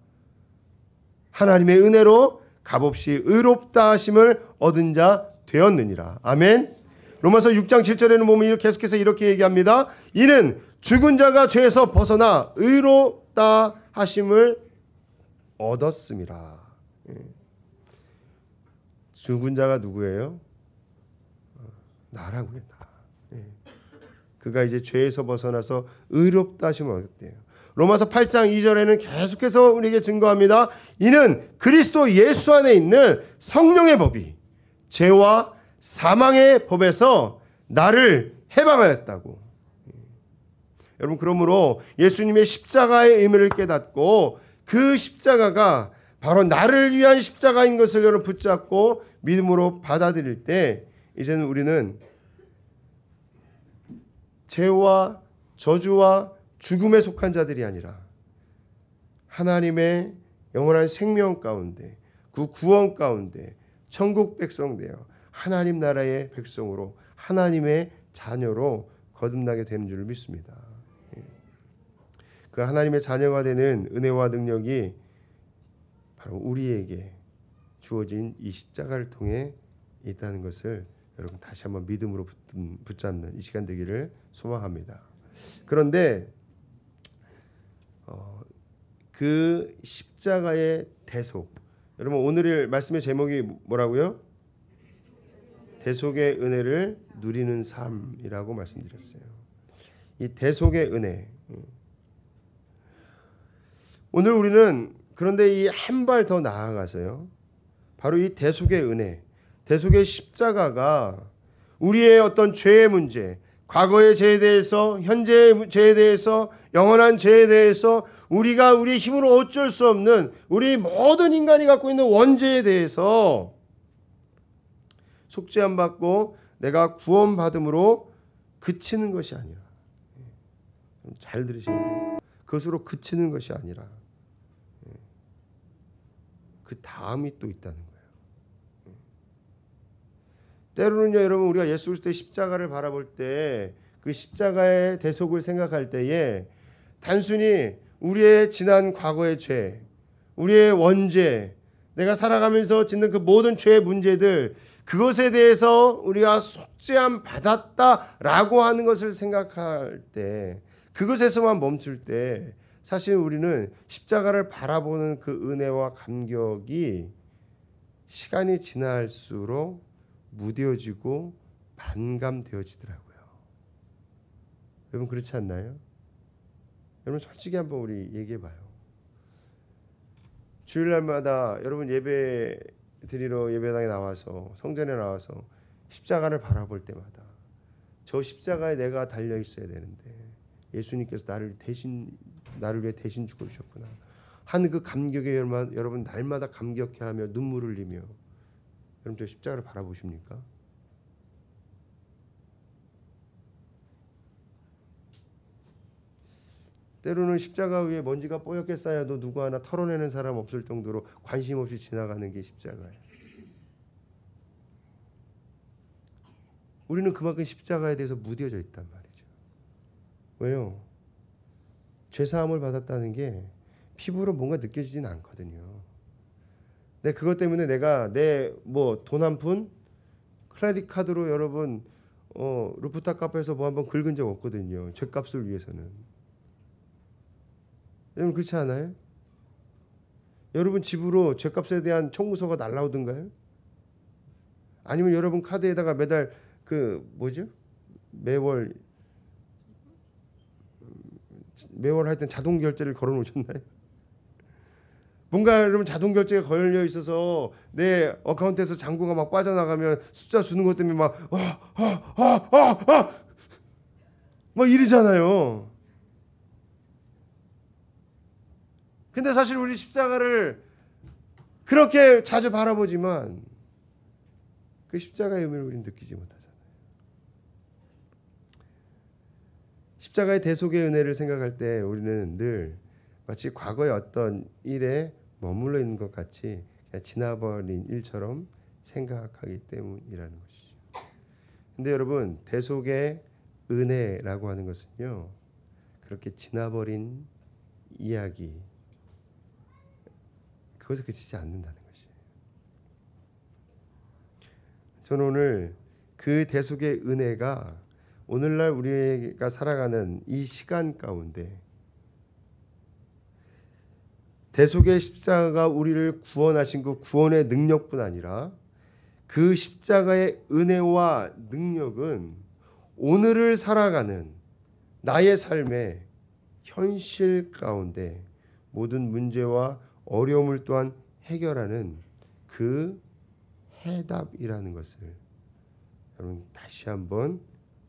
하나님의 은혜로 값없이 의롭다 하심을 얻은 자 되었느니라. 아멘. 로마서 6장 7절에는 보면 계속해서 이렇게 얘기합니다. 이는 죽은 자가 죄에서 벗어나 의롭다 하심을 얻었음이라. 죽은 자가 누구예요? 나라고요. 나. 그가 이제 죄에서 벗어나서 의롭다 하심을 얻었대요. 로마서 8장 2절에는 계속해서 우리에게 증거합니다. 이는 그리스도 예수 안에 있는 성령의 법이 죄와 사망의 법에서 나를 해방하였다고. 여러분, 그러므로 예수님의 십자가의 의미를 깨닫고 그 십자가가 바로 나를 위한 십자가인 것을 여러분 붙잡고 믿음으로 받아들일 때 이제는 우리는 죄와 저주와 죽음에 속한 자들이 아니라 하나님의 영원한 생명 가운데, 그 구원 가운데 천국 백성 되어 하나님 나라의 백성으로 하나님의 자녀로 거듭나게 되는 줄 믿습니다. 그 하나님의 자녀가 되는 은혜와 능력이 바로 우리에게 주어진 이 십자가를 통해 있다는 것을 여러분 다시 한번 믿음으로 붙잡는 이 시간 되기를 소망합니다. 그런데 그 십자가의 대속, 여러분 오늘의 말씀의 제목이 뭐라고요? 대속의 은혜를 누리는 삶이라고 말씀드렸어요. 이 대속의 은혜. 오늘 우리는 그런데 이 한 발 더 나아가서요. 바로 이 대속의 은혜, 대속의 십자가가 우리의 어떤 죄의 문제, 과거의 죄에 대해서, 현재의 죄에 대해서, 영원한 죄에 대해서 우리가 우리 힘으로 어쩔 수 없는 우리 모든 인간이 갖고 있는 원죄에 대해서 속죄함 받고 내가 구원받음으로 그치는 것이 아니라, 잘 들으셔야 돼요. 그것으로 그치는 것이 아니라 그 다음이 또 있다는 거예요. 때로는요, 여러분, 우리가 예수 그리스도의 십자가를 바라볼 때 그 십자가의 대속을 생각할 때에 단순히 우리의 지난 과거의 죄, 우리의 원죄, 내가 살아가면서 짓는 그 모든 죄의 문제들, 그것에 대해서 우리가 속죄함 받았다라고 하는 것을 생각할 때, 그것에서만 멈출 때 사실 우리는 십자가를 바라보는 그 은혜와 감격이 시간이 지날수록 무뎌지고 반감되어지더라고요. 여러분 그렇지 않나요? 여러분 솔직히 한번 우리 얘기해봐요. 주일날마다 여러분 예배 드리러 예배당에 나와서, 성전에 나와서 십자가를 바라볼 때마다 저 십자가에 내가 달려 있어야 되는데 예수님께서 나를 위해 대신 죽어주셨구나 하는 그 감격에 여러분 날마다 감격해하며 눈물을 흘리며 여러분 저 십자가를 바라보십니까? 때로는 십자가 위에 먼지가 뽀얗게 쌓여도 누구 하나 털어내는 사람 없을 정도로 관심 없이 지나가는 게 십자가예요. 우리는 그만큼 십자가에 대해서 무뎌져 있단 말이죠. 왜요? 죄사함을 받았다는 게 피부로 뭔가 느껴지진 않거든요. 근데 그것 때문에 내가 내 돈 한 푼 크레딧 카드로 여러분 루프탑 카페에서 뭐 한번 긁은 적 없거든요. 죗값을 위해서는. 여러분 그렇지 않아요? 여러분 집으로 죗값에 대한 청구서가 날라오던가요? 아니면 여러분 카드에다가 매달 매월 하여튼 자동 결제를 걸어 놓으셨나요? 뭔가 여러분 자동 결제가 걸려 있어서 내 어카운트에서 잔고가 막 빠져나가면 숫자 주는 것 때문에 막 이러잖아요. 근데 사실 우리 십자가를 그렇게 자주 바라보지만 그 십자가의 의미를 우리는 느끼지 못하잖아요. 십자가의 대속의 은혜를 생각할 때 우리는 늘 마치 과거의 어떤 일에 머물러 있는 것 같이 그냥 지나버린 일처럼 생각하기 때문이라는 것이죠. 근데 여러분 대속의 은혜라고 하는 것은요, 그렇게 지나버린 이야기, 그것에 그치지 않는다는 것이에요. 저는 오늘 그 대속의 은혜가 오늘날 우리가 살아가는 이 시간 가운데 대속의 십자가가 우리를 구원하신 그 구원의 능력뿐 아니라 그 십자가의 은혜와 능력은 오늘을 살아가는 나의 삶에 현실 가운데 모든 문제와 어려움을 또한 해결하는 그 해답이라는 것을 여러분 다시 한번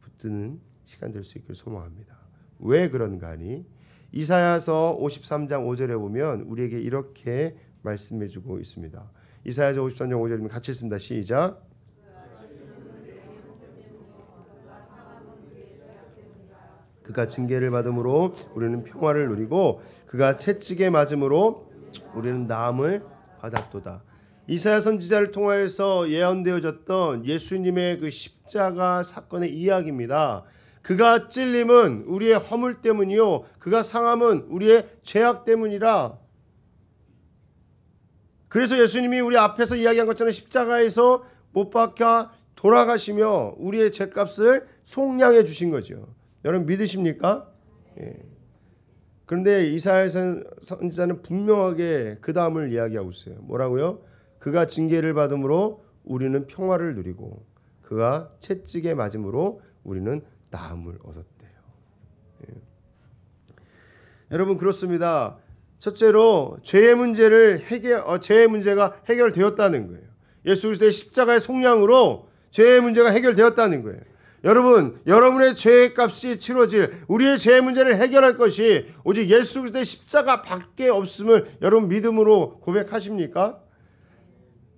붙드는 시간 될 수 있기를 소망합니다. 왜 그런가 하니 이사야서 53장 5절에 보면 우리에게 이렇게 말씀해주고 있습니다. 이사야서 53장 5절이면 같이 읽습니다. 시작. 그가 징계를 받음으로 우리는 평화를 누리고 그가 채찍에 맞음으로 우리는 나음을 받았도다. 이사야 선지자를 통하여서 예언되어졌던 예수님의 그 십자가 사건의 이야기입니다. 그가 찔림은 우리의 허물 때문이요 그가 상함은 우리의 죄악 때문이라. 그래서 예수님이 우리 앞에서 이야기한 것처럼 십자가에서 못 박혀 돌아가시며 우리의 죄값을 속량해 주신 거죠. 여러분 믿으십니까? 예. 그런데 이사야 선지자는 분명하게 그 다음을 이야기하고 있어요. 뭐라고요? 그가 징계를 받음으로 우리는 평화를 누리고 그가 채찍에 맞음으로 우리는 나음을 얻었대요. 예. 여러분 그렇습니다. 첫째로 죄의 문제가 해결되었다는 거예요. 예수 그리스도의 십자가의 속량으로 죄의 문제가 해결되었다는 거예요. 여러분, 여러분의 죄의 값이 치러질 우리의 죄의 문제를 해결할 것이 오직 예수 그리스도의 십자가밖에 없음을 여러분 믿음으로 고백하십니까?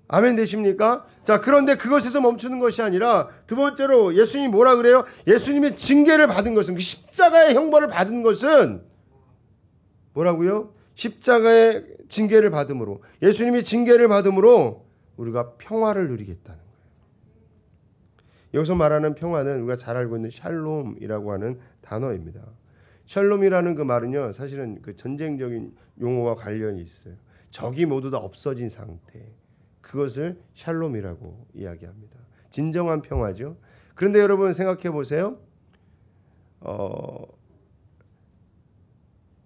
아멘 되십니까? 자, 그런데 그것에서 멈추는 것이 아니라 두 번째로 예수님이 뭐라 그래요? 예수님이 징계를 받은 것은 그 십자가의 형벌을 받은 것은 뭐라고요? 십자가의 징계를 받음으로 예수님이 징계를 받음으로 우리가 평화를 누리겠다는 거예요. 여기서 말하는 평화는 우리가 잘 알고 있는 샬롬이라고 하는 단어입니다. 샬롬이라는 그 말은요, 사실은 그 전쟁적인 용어와 관련이 있어요. 적이 모두 다 없어진 상태. 그것을 샬롬이라고 이야기합니다. 진정한 평화죠. 그런데 여러분 생각해 보세요.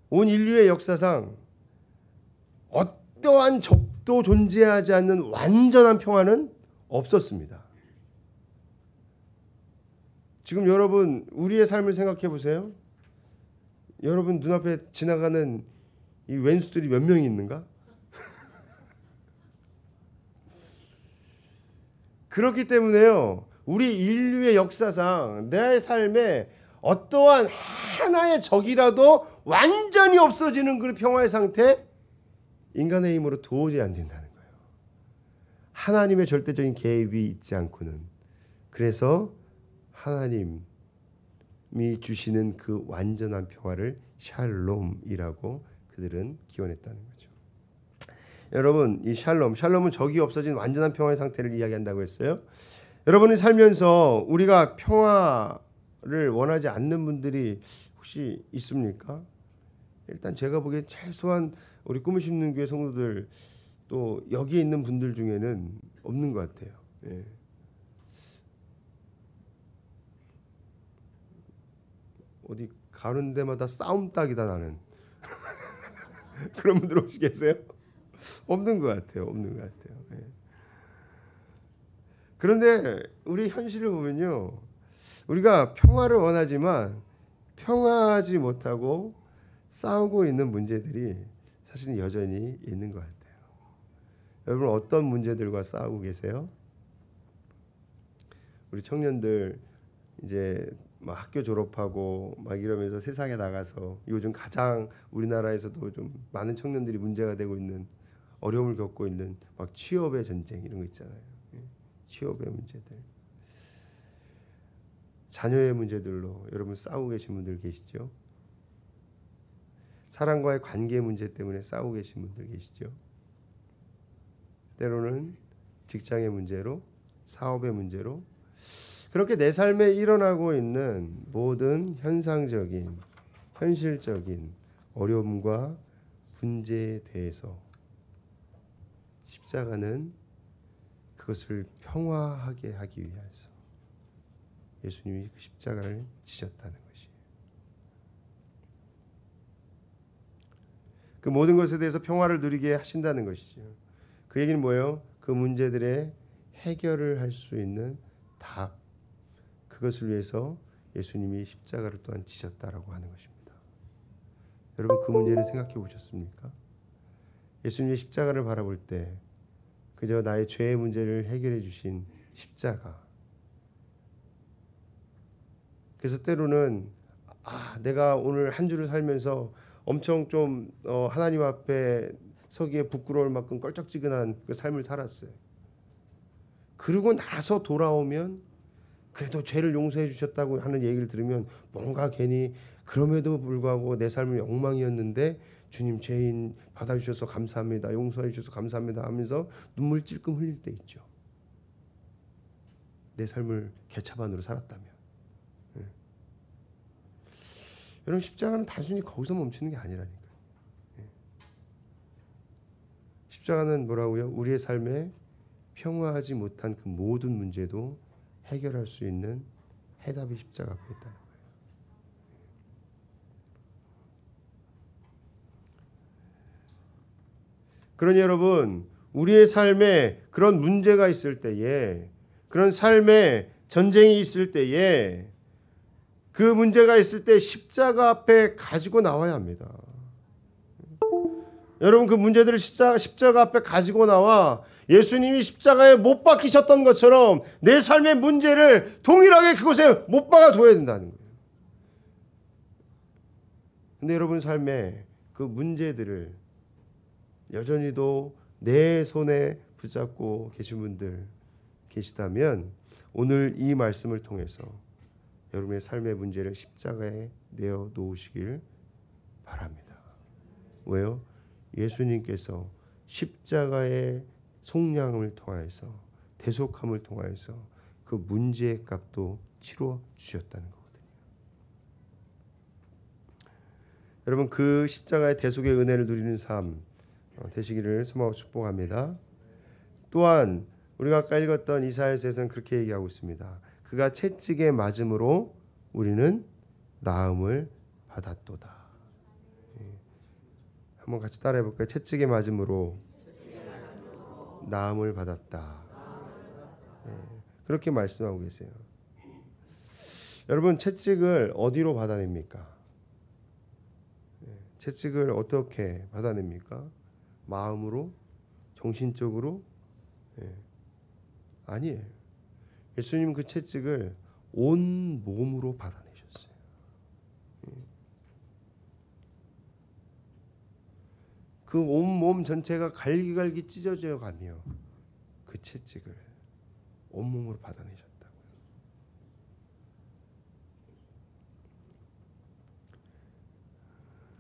온 인류의 역사상 어떠한 적도 존재하지 않는 완전한 평화는 없었습니다. 지금 여러분 우리의 삶을 생각해 보세요. 여러분 눈앞에 지나가는 이 왼수들이 몇 명이 있는가? 그렇기 때문에요. 우리 인류의 역사상 내 삶에 어떠한 하나의 적이라도 완전히 없어지는 그 평화의 상태 인간의 힘으로 도저히 안 된다는 거예요. 하나님의 절대적인 개입이 있지 않고는. 그래서 하나님이 주시는 그 완전한 평화를 샬롬이라고 그들은 기원했다는 거죠. 여러분 이 샬롬은 적이 없어진 완전한 평화의 상태를 이야기한다고 했어요. 여러분이 살면서 우리가 평화를 원하지 않는 분들이 혹시 있습니까? 일단 제가 보기에 최소한 우리 꿈을 심는 교회 성도들 또 여기에 있는 분들 중에는 없는 것 같아요. 예. 어디 가는 데마다 싸움닭이다 나는. 그런 분들 혹시 계세요? 없는 것 같아요. 예. 그런데 우리 현실을 보면요, 우리가 평화를 원하지만 평화하지 못하고 싸우고 있는 문제들이 사실은 여전히 있는 것 같아요. 여러분 어떤 문제들과 싸우고 계세요? 우리 청년들 이제 막 학교 졸업하고 막 이러면서 세상에 나가서 요즘 가장 우리나라에서도 좀 많은 청년들이 문제가 되고 있는 어려움을 겪고 있는 막 취업의 전쟁 이런 거 있잖아요. 취업의 문제들, 자녀의 문제들로 여러분 싸우고 계신 분들 계시죠? 사랑과의 관계 문제 때문에 싸우고 계신 분들 계시죠? 때로는 직장의 문제로, 사업의 문제로 그렇게 내 삶에 일어나고 있는 모든 현상적인, 현실적인 어려움과 문제에 대해서 십자가는 그것을 평화하게 하기 위해서 예수님이 그 십자가를 지셨다는 것이에요. 그 모든 것에 대해서 평화를 누리게 하신다는 것이죠. 그 얘기는 뭐예요? 그 문제들의 해결을 할 수 있는 답, 그것을 위해서 예수님이 십자가를 또한 지셨다라고 하는 것입니다. 여러분 그 문제를 생각해 보셨습니까? 예수님의 십자가를 바라볼 때 그저 나의 죄의 문제를 해결해 주신 십자가. 그래서 때로는 내가 오늘 한 주를 살면서 엄청 좀 하나님 앞에 서기에 부끄러울 만큼 껄쩍지근한 그 삶을 살았어요. 그러고 나서 돌아오면 그래도 죄를 용서해 주셨다고 하는 얘기를 들으면 뭔가 괜히 그럼에도 불구하고 내 삶은 엉망이었는데 주님 죄인 받아주셔서 감사합니다. 용서해 주셔서 감사합니다 하면서 눈물 찔끔 흘릴 때 있죠. 내 삶을 개차반으로 살았다면. 여러분 십자가는 단순히 거기서 멈추는 게 아니라니까요. 십자가는 뭐라고요? 우리의 삶에 평화하지 못한 그 모든 문제도 해결할 수 있는 해답이 십자가 앞에 있다는 거예요. 그러니 여러분 우리의 삶에 그런 문제가 있을 때에 그런 삶에 전쟁이 있을 때에 그 문제가 있을 때 십자가 앞에 가지고 나와야 합니다. 여러분 그 문제들을 십자가 앞에 가지고 나와 예수님이 십자가에 못 박히셨던 것처럼 내 삶의 문제를 동일하게 그곳에 못 박아둬야 된다는 거예요. 근데 여러분 삶에 그 문제들을 여전히도 내 손에 붙잡고 계신 분들 계시다면 오늘 이 말씀을 통해서 여러분의 삶의 문제를 십자가에 내어 놓으시길 바랍니다. 왜요? 예수님께서 십자가의 속량을 통하여서 대속함을 통하여서 그 문제의 값도 치러 주셨다는 거거든요. 여러분 그 십자가의 대속의 은혜를 누리는 삶 되시기를 소망하고 축복합니다. 또한 우리가 아까 읽었던 이사야서에서는 그렇게 얘기하고 있습니다. 그가 채찍에 맞음으로 우리는 나음을 받았도다. 한번 같이 따라해 볼까요? 채찍에 맞음으로 나음을 받았다. 그렇게 말씀하고 계세요. 여러분 채찍을 어디로 받아냅니까? 채찍을 어떻게 받아냅니까? 마음으로? 정신적으로? 아니에요. 예수님은 그 채찍을 온 몸으로 받아내셨어요. 그 온 몸 전체가 갈기갈기 찢어져 가며 그 채찍을 온몸으로 받아내셨다고요.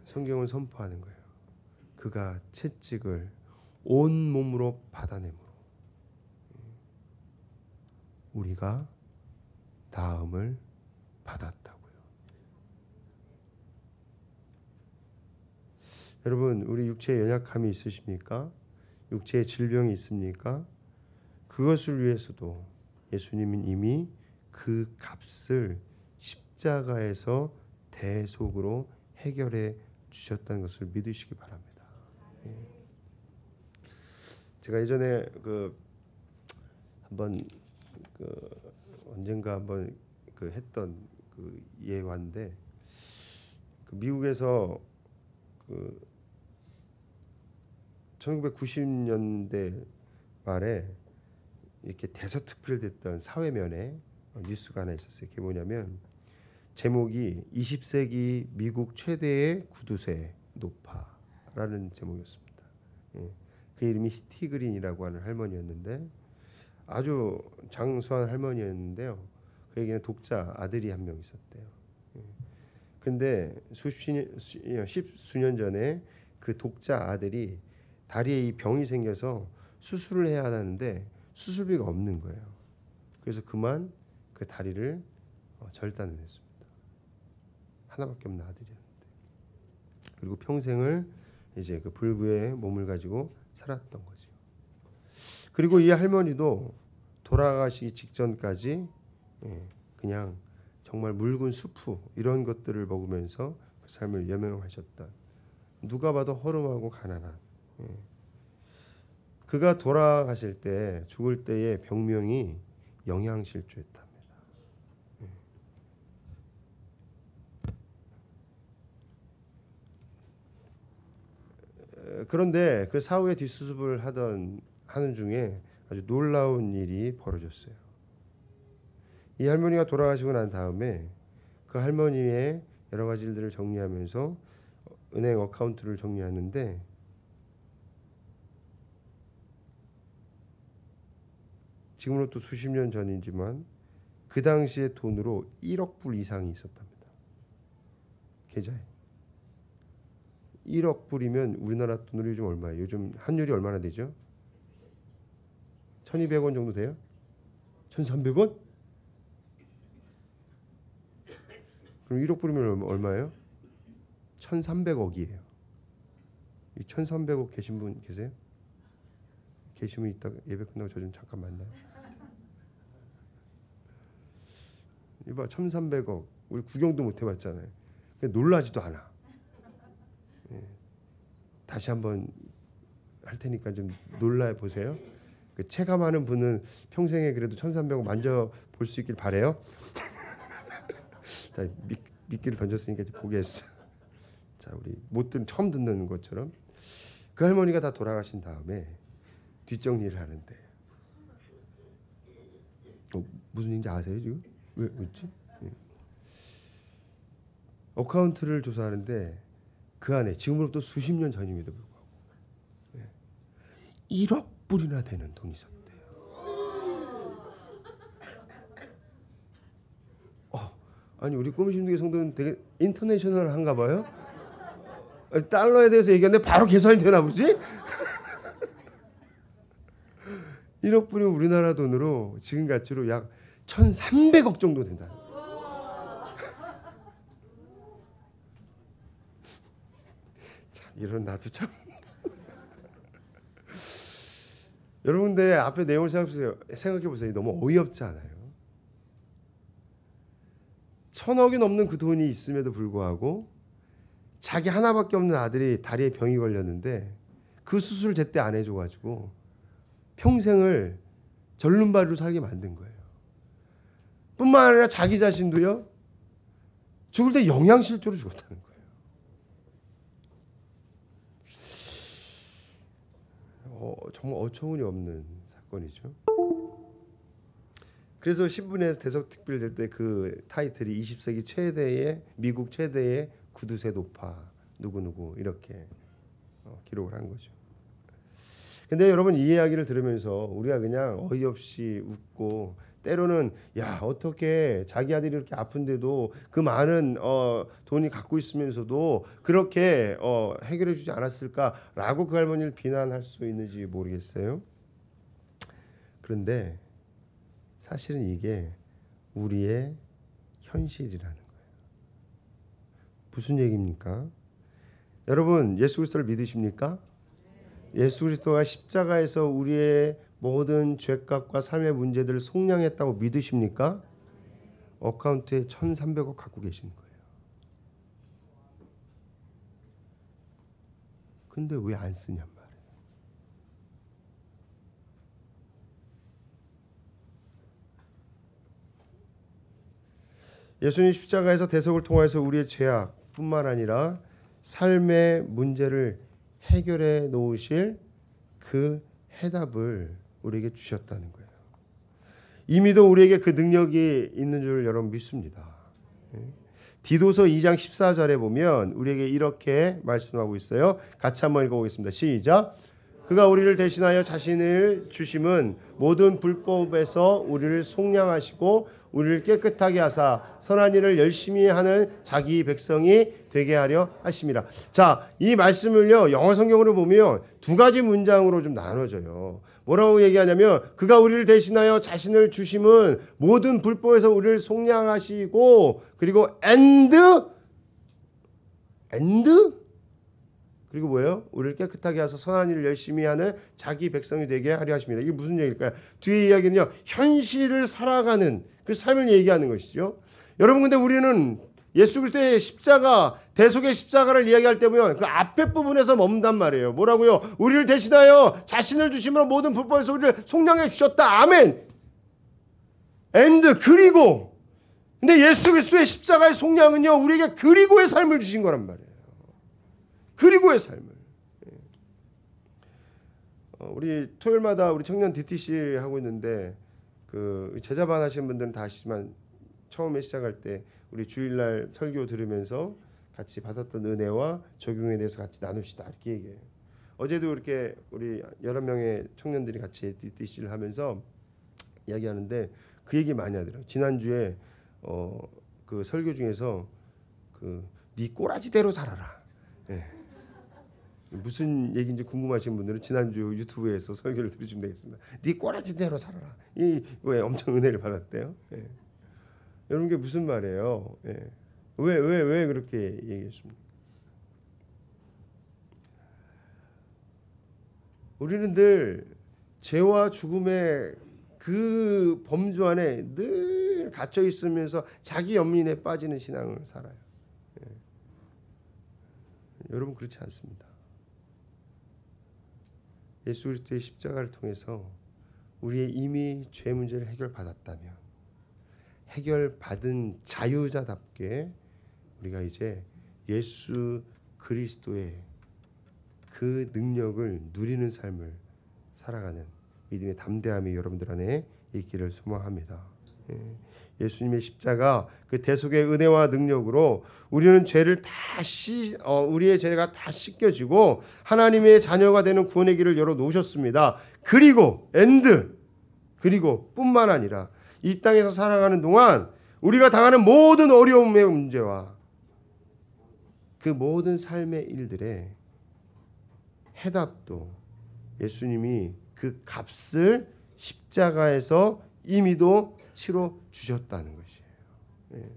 성경은 선포하는 거예요. 그가 채찍을 온 몸으로 받아내므로 우리가 다음을 받았다고요. 여러분 우리 육체에 연약함이 있으십니까? 육체에 질병이 있습니까? 그것을 위해서도 예수님은 이미 그 값을 십자가에서 대속으로 해결해 주셨다는 것을 믿으시기 바랍니다. 제가 예전에 한번 언젠가 한번 했던 예화인데 미국에서 1990년대 말에 이렇게 대서특필됐던 사회면에 뉴스가 하나 있었어요. 그게 뭐냐면 제목이 20세기 미국 최대의 구두쇠 노파라는 제목이었습니다. 그 이름이 히티그린이라고 하는 할머니였는데 아주 장수한 할머니였는데요. 그 얘기는 독자 아들이 한 명 있었대요. 근데 십수년 전에 그 독자 아들이 다리에 이 병이 생겨서 수술을 해야 하는데 수술비가 없는 거예요. 그래서 그만 그 다리를 절단을 했습니다. 하나밖에 없는 아들이었는데. 그리고 평생을 이제 그 불구의 몸을 가지고 살았던 거죠. 그리고 이 할머니도 돌아가시기 직전까지 그냥 정말 묽은 수프 이런 것들을 먹으면서 그 삶을 여명하셨다. 누가 봐도 허름하고 가난한. 그가 돌아가실 때 죽을 때의 병명이 영양실조였답니다. 그런데 그 사후에 뒷수습을 하는 중에 아주 놀라운 일이 벌어졌어요. 이 할머니가 돌아가시고 난 다음에 그 할머니의 여러 가지 일들을 정리하면서 은행 어카운트를 정리하는데 지금으로부터 수십 년 전이지만 그 당시의 돈으로 1억 불 이상이 있었답니다. 계좌에. 1억 불이면 우리나라 돈으로 요즘 얼마예요? 요즘 환율이 얼마나 되죠? 1200원 정도 돼요? 1300원? 그럼 1억 불이면 얼마예요? 1300억이에요. 이 1300억 계신 분 계세요? 계시면 이따 예배 끝나고 저 좀 잠깐 만나요. 이봐 1300억 우리 구경도 못 해봤잖아요. 놀라지도 않아. 예. 다시 한번 할 테니까 좀 놀라 보세요. 그 체감하는 분은 평생에 그래도 1300억 만져볼 수 있길 바래요. 자, 미끼를 던졌으니까 이제 보겠어. 자, 우리 처음 듣는 것처럼 그 할머니가 다 돌아가신 다음에 뒷정리를 하는데 무슨 일인지 아세요 지금? 왜 웃지? 예. 어카운트를 조사하는데 그 안에 지금으로부터 수십 년 전임에도 불구하고 1억 불이나 되는 돈이 있었대요. 아니 우리 꼬미심동의 성도는 되게 인터내셔널한가 봐요. 달러에 대해서 얘기하는데 바로 계산이 되나 보지? 1억 불이면 우리나라 돈으로 지금 가치로 약 1300억 정도 된다. 참 이런 나도 참 여러분들 앞에 내용을 생각해보세요. 너무 어이없지 않아요? 1000억이 넘는 그 돈이 있음에도 불구하고 자기 하나밖에 없는 아들이 다리에 병이 걸렸는데 그 수술을 제때 안 해줘가지고 평생을 절름발이로 살게 만든 거예요. 뿐만 아니라 자기 자신도요. 죽을 때 영양실조로 죽었다는 거예요. 정말 어처구니 없는 사건이죠. 그래서 신문에서 대서특필 될 때 그 타이틀이 20세기 최대의 미국 최대의 구두쇠 노파 누구누구 이렇게 기록을 한 거죠. 근데 여러분 이 이야기를 들으면서 우리가 그냥 어이없이 웃고 때로는 야 어떻게 자기 아들이 이렇게 아픈데도 그 많은 돈이 갖고 있으면서도 그렇게 해결해 주지 않았을까라고 그 할머니를 비난할 수 있는지 모르겠어요. 그런데 사실은 이게 우리의 현실이라는 거예요. 무슨 얘기입니까? 여러분 예수 그리스도를 믿으십니까? 예수 그리스도가 십자가에서 우리의 모든 죄값과 삶의 문제들을 속량했다고 믿으십니까? 어카운트에 1300억 갖고 계신 거예요. 근데 왜 안 쓰냔 말이에요. 예수님 십자가에서 대속을 통해서 우리의 죄악뿐만 아니라 삶의 문제를 해결해 놓으실 그 해답을 우리에게 주셨다는 거예요. 이미도 우리에게 그 능력이 있는 줄 여러분 믿습니다. 디도서 2장 14절에 보면 우리에게 이렇게 말씀하고 있어요. 같이 한번 읽어보겠습니다. 시작. 그가 우리를 대신하여 자신을 주심은 모든 불법에서 우리를 속량하시고 우리를 깨끗하게 하사 선한 일을 열심히 하는 자기 백성이 되게 하려 하심이라. 자, 이 말씀을요 영어 성경으로 보면 두 가지 문장으로 좀 나눠져요. 뭐라고 얘기하냐면 그가 우리를 대신하여 자신을 주심은 모든 불법에서 우리를 속량하시고 그리고 and 그리고 뭐예요? 우리를 깨끗하게 하셔서 선한 일을 열심히 하는 자기 백성이 되게 하려 하십니다. 이게 무슨 얘기일까요? 뒤에 이야기는요. 현실을 살아가는 그 삶을 얘기하는 것이죠. 여러분 근데 우리는 예수 그리스도의 십자가, 대속의 십자가를 이야기할 때 보면 그 앞에 부분에서 멈는단 말이에요. 뭐라고요? 우리를 대신하여 자신을 주심으로 모든 불법에서 우리를 속량해 주셨다. 아멘. and 그리고 근데 예수 그리스도의 십자가의 속량은요. 우리에게 그리고의 삶을 주신 거란 말이에요. 그리고의 삶을. 우리 토요일마다 우리 청년 DTC 하고 있는데 그 제자반 하시는 분들은 다 아시지만 처음에 시작할 때 우리 주일날 설교 들으면서 같이 받았던 은혜와 적용에 대해서 같이 나눕시다 이렇게 얘기해요. 어제도 이렇게 우리 11명의 청년들이 같이 DTC를 하면서 이야기하는데 그 얘기 많이 하더라고요. 지난주에 그 설교 중에서 네 꼬라지대로 살아라. 예. 무슨 얘기인지 궁금하신 분들은 지난주 유튜브에서 설교를 들으시면 되겠습니다. 네 꼬라지대로 살아라. 이거에 엄청 은혜를 받았대요. 예. 여러분 이게 무슨 말이에요? 예. 왜 그렇게 얘기했습니까? 우리는 늘 죄와 죽음의 그 범주 안에 늘 갇혀 있으면서 자기 연민에 빠지는 신앙을 살아요. 예. 여러분 그렇지 않습니다. 예수 그리스도의 십자가를 통해서 우리의 이미 죄 문제를 해결받았다면 해결받은 자유자답게 우리가 이제 예수 그리스도의 그 능력을 누리는 삶을 살아가는 믿음의 담대함이 여러분들 안에 있기를 소망합니다. 예수님의 십자가 그 대속의 은혜와 능력으로 우리는 죄를 우리의 죄가 다 씻겨지고 하나님의 자녀가 되는 구원의 길을 열어 놓으셨습니다. 그리고 뿐만 아니라 이 땅에서 살아가는 동안 우리가 당하는 모든 어려움의 문제와 그 모든 삶의 일들의 해답도 예수님이 그 값을 십자가에서 이미도 치러 주셨다는 것이에요. 예.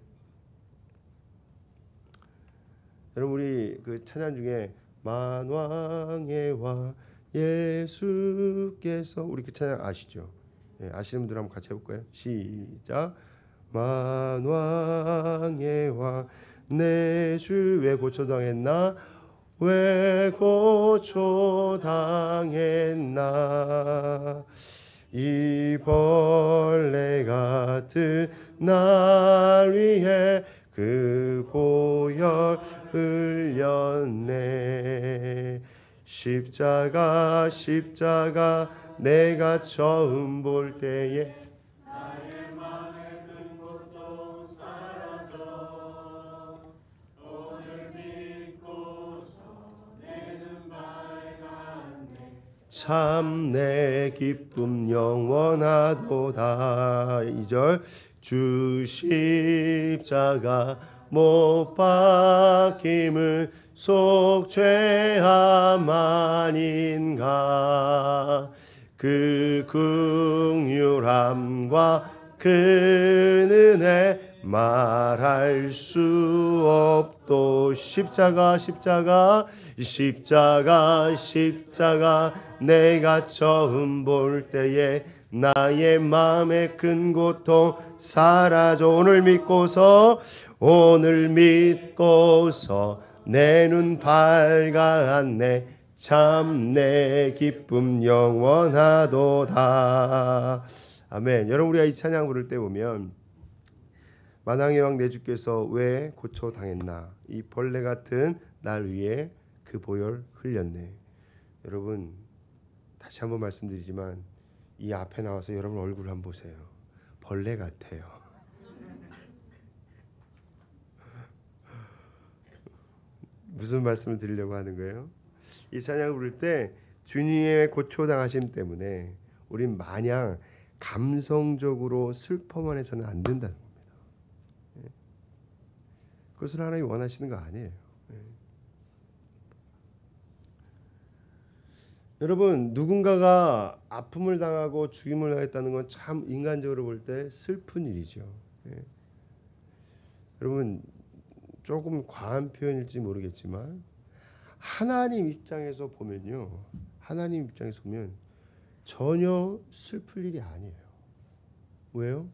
여러분 우리 그 찬양 중에 만왕의 왕 예수께서 우리 그 찬양 아시죠? 예, 아시는 분들 한번 같이 해볼까요? 시작. 만왕의 왕 내 주 왜 고초당했나 왜 고초당했나 이 벌레 같은 날 위해 그 보혈 흘렸네. 십자가 내가 처음 볼 때에 나의 맘에 든 고통 사라져 오늘 믿고서 내는 밝았네. 참 내 기쁨 영원하도다. 2절 주 십자가 못 박힘을 속죄함 아닌가. 그 긍휼함과 그 은혜 말할 수 없도. 십자가 내가 처음 볼 때에 나의 마음의 큰 고통 사라져. 오늘 믿고서 내 눈 밝았네. 참 내 기쁨 영원하도다. 아멘. 여러분 우리가 이 찬양 부를 때 보면 만왕의 왕 내 주께서 왜 고초 당했나 이 벌레 같은 날 위에 그 보혈 흘렸네. 여러분 다시 한번 말씀드리지만 이 앞에 나와서 여러분 얼굴 한번 보세요. 벌레 같아요. 무슨 말씀을 드리려고 하는 거예요? 이 찬양을 부를 때 주님의 고초당하심 때문에 우린 마냥 감성적으로 슬퍼만 해서는 안 된다는 겁니다. 그것을 하나님이 원하시는 거 아니에요. 여러분 누군가가 아픔을 당하고 죽임을 당했다는 건 참 인간적으로 볼 때 슬픈 일이죠. 여러분 조금 과한 표현일지 모르겠지만 하나님 입장에서 보면 전혀 슬플 일이 아니에요. 왜요?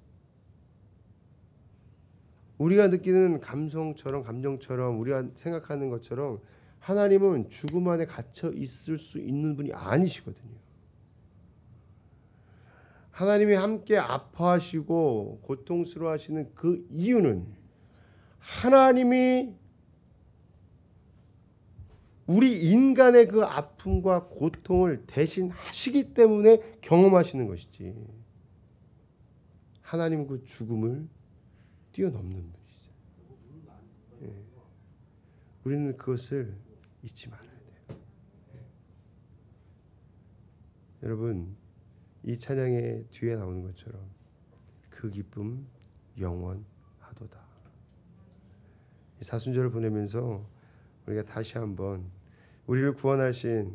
우리가 느끼는 감정처럼 우리가 생각하는 것처럼 하나님은 죽음 안에 갇혀 있을 수 있는 분이 아니시거든요. 하나님이 함께 아파하시고 고통스러워하시는 그 이유는 하나님이 우리 인간의 그 아픔과 고통을 대신 하시기 때문에 경험하시는 것이지 하나님 그 죽음을 뛰어넘는 분이시죠. 우리는 그것을 잊지 말아야 돼요. 여러분, 이 찬양의 뒤에 나오는 것처럼 그 기쁨 영원하도다. 이 사순절을 보내면서 우리가 다시 한번 우리를 구원하신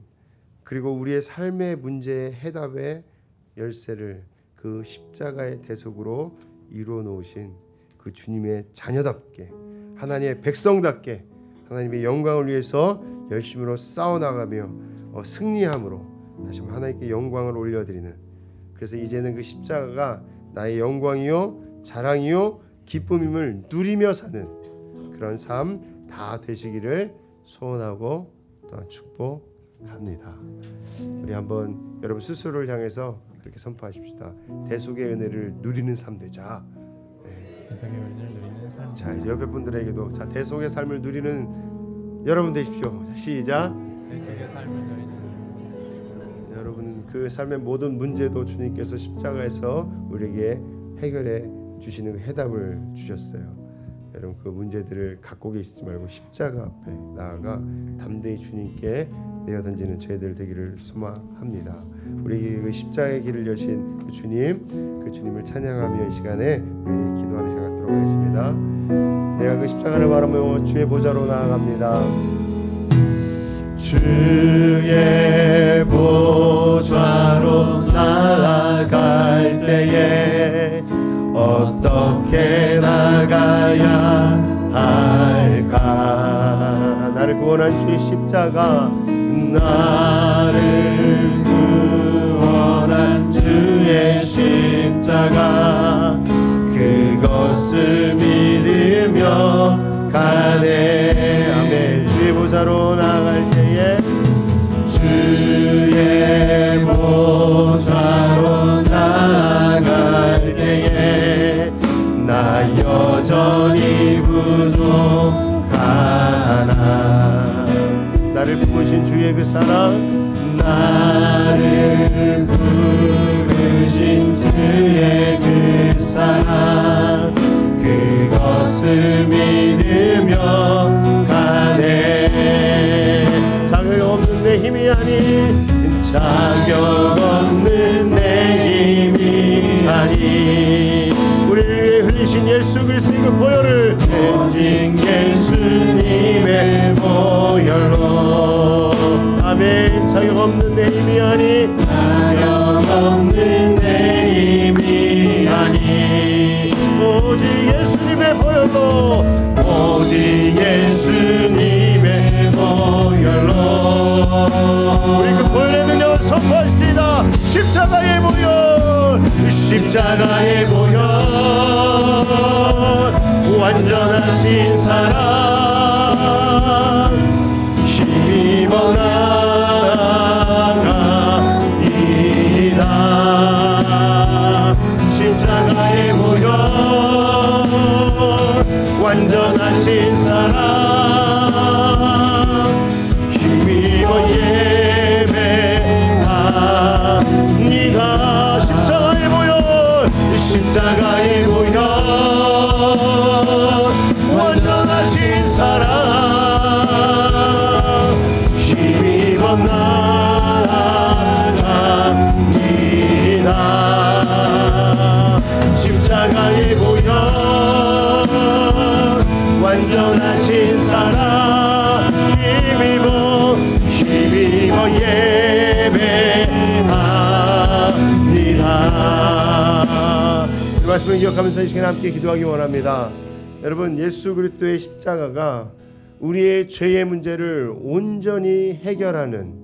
그리고 우리의 삶의 문제의 해답의 열쇠를 그 십자가의 대속으로 이루어 놓으신 그 주님의 자녀답게 하나님의 백성답게 하나님의 영광을 위해서 열심으로 싸워나가며 승리함으로 다시 한번 하나님께 영광을 올려드리는, 그래서 이제는 그 십자가가 나의 영광이요 자랑이요 기쁨임을 누리며 사는 그런 삶 다 되시기를 소원하고 또한 축복합니다. 우리 한번 여러분 스스로를 향해서 그렇게 선포하십시다. 대속의 은혜를 누리는 삶 되자. 대속의 은혜를 누리는 삶. 자, 이제 옆에 분들에게도 자, 대속의 삶을 누리는 여러분 되십시오. 자, 시작. 대속의 삶을 누리는 여러분 그 삶의 모든 문제도 주님께서 십자가에서 우리에게 해결해 주시는 그 해답을 주셨어요. 여러분 그 문제들을 갖고 계시지 말고 십자가 앞에 나아가 담대히 주님께 내가 던지는 죄들 되기를 소망합니다. 우리에게 그 십자가의 길을 여신 그 주님, 그 주님을 찬양하며 이 시간에 우리 기도하는 시간 갖도록 하겠습니다. 내가 그 십자가를 바라보며 주의 보좌로 나아갑니다. 주의 보좌로 나아갈 때에 어떻게 나가야 할까? 나를 구원한 주의 십자가, 나를 구원한 주의 십자가, 그것을 믿으며 가네. 아멘. 주의 보좌로 나갈 때에 주의 보좌로 나갈 때에 나 여전히 부족하나. 나를 부르신 주의 그 사랑, 나를 부르신 주의 그 사랑, 그것을 믿으며 가네. 자격 없는 내 힘이 아닌, 자격 없는 내 힘이 아닌, 우리를 위해 흘리신 예수 그리스도의 그 보혈을, 오직 예수님의 보혈로. 아멘. 자격 없는 내 힘이 아닌, 자격 없는 내 힘이 아닌, 오직 예수님의 보혈로, 오직 예수님의 보혈로. 우리 그 보혈의 능력을 선포하시다. 십자가의 보혈, 십자가의 보혈, 완전하신 사랑 힘입어 나가이다. 십자가의 보혈, 완전하신 사랑 힘입어 예배합니다. 십자가의 보혈, 십자가의 보혈, 완전하신 사랑 힘입어 나갑니다. 십자가의 보혈, 완전하신 사랑 힘입어 예배합니다. 이 말씀을 기억하면서 이 시간에 함께 기도하기 원합니다. 여러분, 예수 그리스도의 십자가가 우리의 죄의 문제를 온전히 해결하는,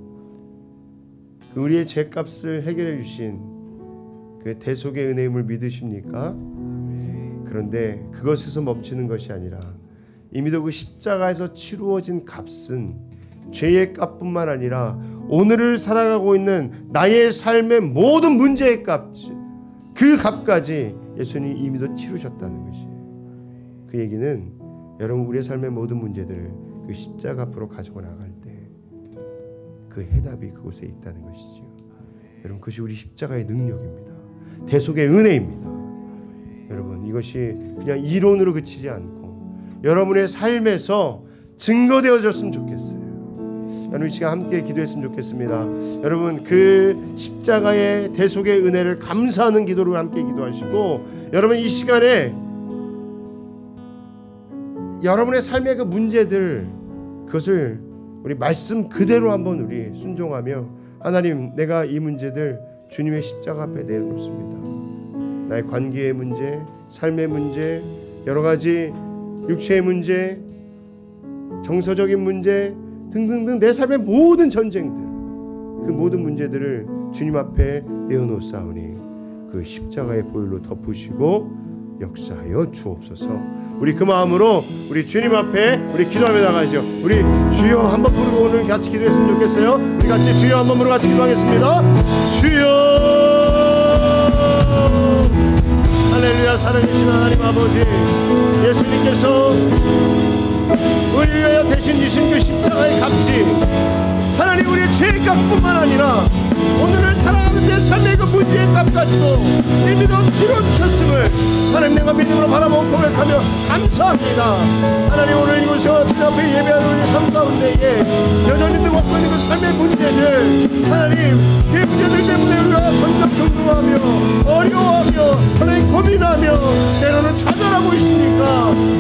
우리의 죄값을 해결해 주신 그 대속의 은혜임을 믿으십니까? 그런데 그것에서 멈추는 것이 아니라 이미도 그 십자가에서 치루어진 값은 죄의 값뿐만 아니라 오늘을 살아가고 있는 나의 삶의 모든 문제의 값, 그 값까지 예수님이 이미도 치르셨다는 것이. 그 얘기는 여러분 우리의 삶의 모든 문제들을 그 십자가 앞으로 가지고 나갈 때 그 해답이 그곳에 있다는 것이죠. 여러분, 그것이 우리 십자가의 능력입니다. 대속의 은혜입니다. 여러분, 이것이 그냥 이론으로 그치지 않고 여러분의 삶에서 증거되어졌으면 좋겠어요. 여러분, 이 시간 함께 기도했으면 좋겠습니다. 여러분, 그 십자가의 대속의 은혜를 감사하는 기도로 함께 기도하시고, 여러분 이 시간에 여러분의 삶의 그 문제들, 그것을 우리 말씀 그대로 한번 우리 순종하며, 하나님, 내가 이 문제들 주님의 십자가 앞에 내려놓습니다. 나의 관계의 문제, 삶의 문제, 여러 가지 육체의 문제, 정서적인 문제 등등등 내 삶의 모든 전쟁들, 그 모든 문제들을 주님 앞에 내어놓사오니 그 십자가의 보혈로 덮으시고 역사하여 주옵소서. 우리 그 마음으로 우리 주님 앞에 우리 기도하며 나가죠. 우리 주여 한번 부르고 오늘 같이 기도했으면 좋겠어요. 우리 같이 주여 한번 부르고 같이 기도하겠습니다. 주여. 할렐루야. 살아계신 하나님 아버지, 예수님께서 우리를 위하여 대신 지신 그 십자가의 값이 하나님 우리의 죄의 값뿐만 아니라 오늘을 살아가는 내 삶의 그 문제의 값까지도 이미 다 치러주셨음을 하나님 내가 믿음으로 바라보고 고백하며 감사합니다. 하나님, 오늘 이곳에서 주님 앞에 예배하는 우리 삶 가운데에 여전히 갖고 있는 그 삶의 문제들, 하나님 그 문제들 때문에 우리가 점점 경고하며 어려워하며 하나님 고민하며 때로는 좌절하고 있으니까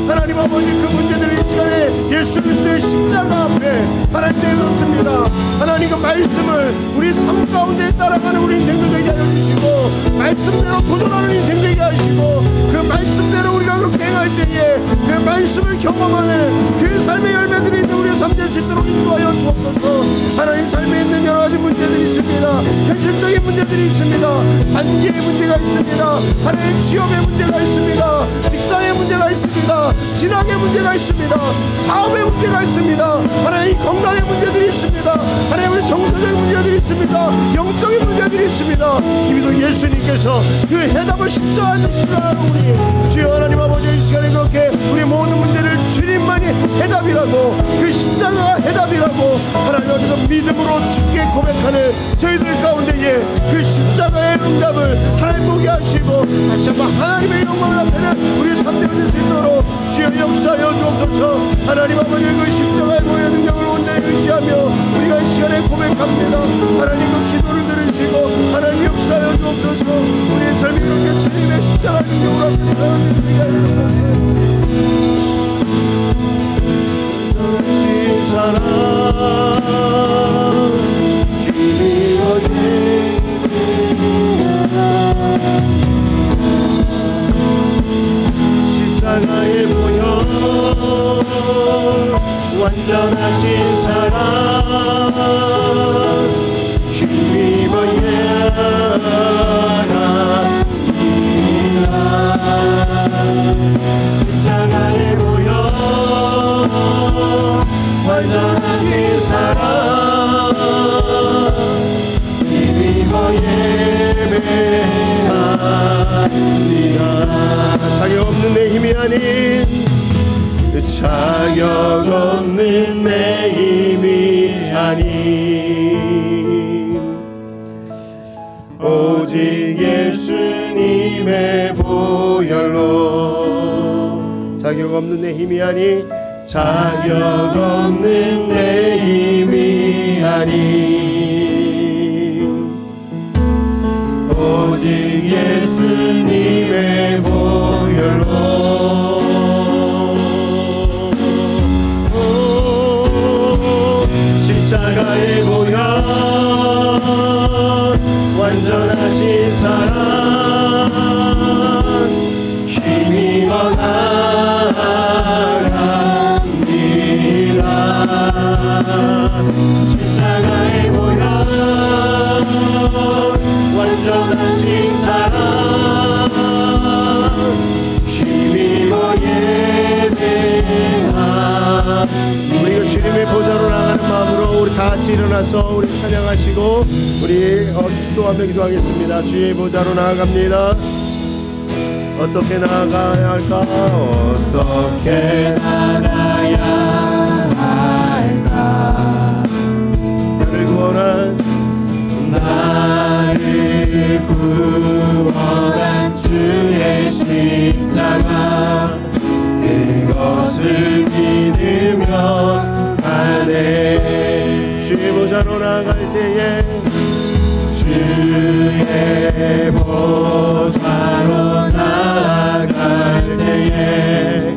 하나님 아버지, 그 문제들을 이 시간에 예수 그리스도의 십자가 앞에 하나님 내놓습니다. 하나님, 그 말씀을 우리 삶 가운데 따라가는 우리 인생들 되게 하여 주시고, 말씀대로 도전하는 인생 되게 하시고, 그 말씀대로 우리가 그렇게 행할 때에 그 말씀을 경험하는 그 삶의 열매들이 있는 우리의 삶 될 수 있도록 인도하여 주옵소서. 하나님, 삶에 있는 여러 가지 문제들이 있습니다. 현실적인 문제들이 있습니다. 관계의 문제가 있습니다. 하나님, 취업의 문제가 있습니다. 직장의 문제가 있습니다. 진학의 문제가 있습니다. 사업의 문제가 있습니다. 하나님, 건강의 문제들이 있습니다. 하나님, 우리 정서적인 문제들이 있습니다. 영적인 문제들이 있습니다. 이미도 예수님께서 그 해답을 십자가에 주시라고 우리 주여 하나님 아버지, 이 시간에 그렇게 우리 모든 문제를 주님만이 해답이라고, 그 십자가가 해답이라고 하나님 아버지 믿음으로 주께 고백하는 저희들 가운데에 그 십자가의 응답을 하나님 보게 하시고 다시 한번 하나님의 영광을 나타내는 우리 삶 되어질 수 있도록 주여 역사하여 주옵소서. 하나님 아버지, 그 십자가의 보혈 능력을 온전히 의지하며 우리가 이 시간에 고백합니다. 하나님, 그 기도를 들으시고 하나님 역사하여 주옵소서. 우리의 삶이 그렇게 주님의 십자가의 능력으로 앞에 사용되게 하여 주옵소서. 신 사랑 십자가의 보혈 완전하신 사랑 힘입어 예하나이다. 십자가의 보혈 완전하신 사랑 힘입어 예배하리라. 자격 없는 내 힘이 아닌, 자격 없는 내 힘이 아닌, 오직 예수님의 보혈로. 자격 없는 내 힘이 아닌, 자격 없는 내 힘이 아닌, 오직 예수님의 보혈로. 십자가의 보혈 완전하신 사랑 힘입어 나갑니다. 십자가의 보혈 완전하신 사랑 힘입어 예배하. 우리 주님의 보좌로 나가는 마음으로 우리 다 같이 일어나서 우리 찬양하시고 우리 축도하며 기도하겠습니다. 주의 보좌로 나아갑니다. 어떻게 나아가야 할까? 어떻게 나아가야 할까? 나를 구원한 주의 십자가 그것을 믿으면 가네. 주의 보좌로 나아갈 때에 주의 보좌로 나아갈 때에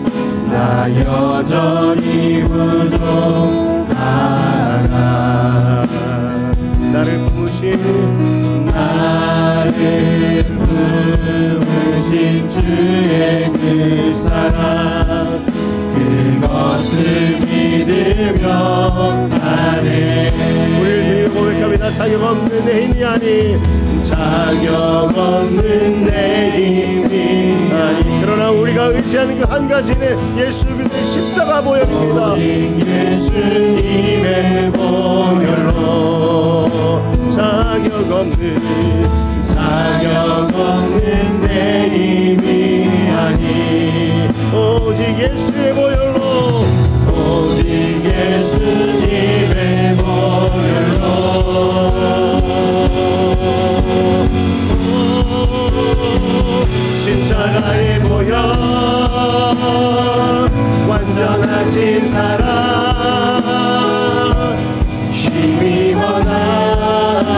나 여전히 부족하라. 나를 품으신 주의 그 사랑 그것을 믿으며 가네. 우리를 드리고 고백합니다. 자격 없는 내 힘이 아닌 자격 없는 내 힘이 아닌 그러나 우리가 의지하는 그 한 가지는 예수 그리스도의 십자가 보혈입니다. 예수님의 보혈로 자격 없는 내 힘이 아닌 오직 예수의 보혈로 오직 예수님의 보혈로 십자가의 보혈 완전하신 사랑 힘입어 나아갑니다.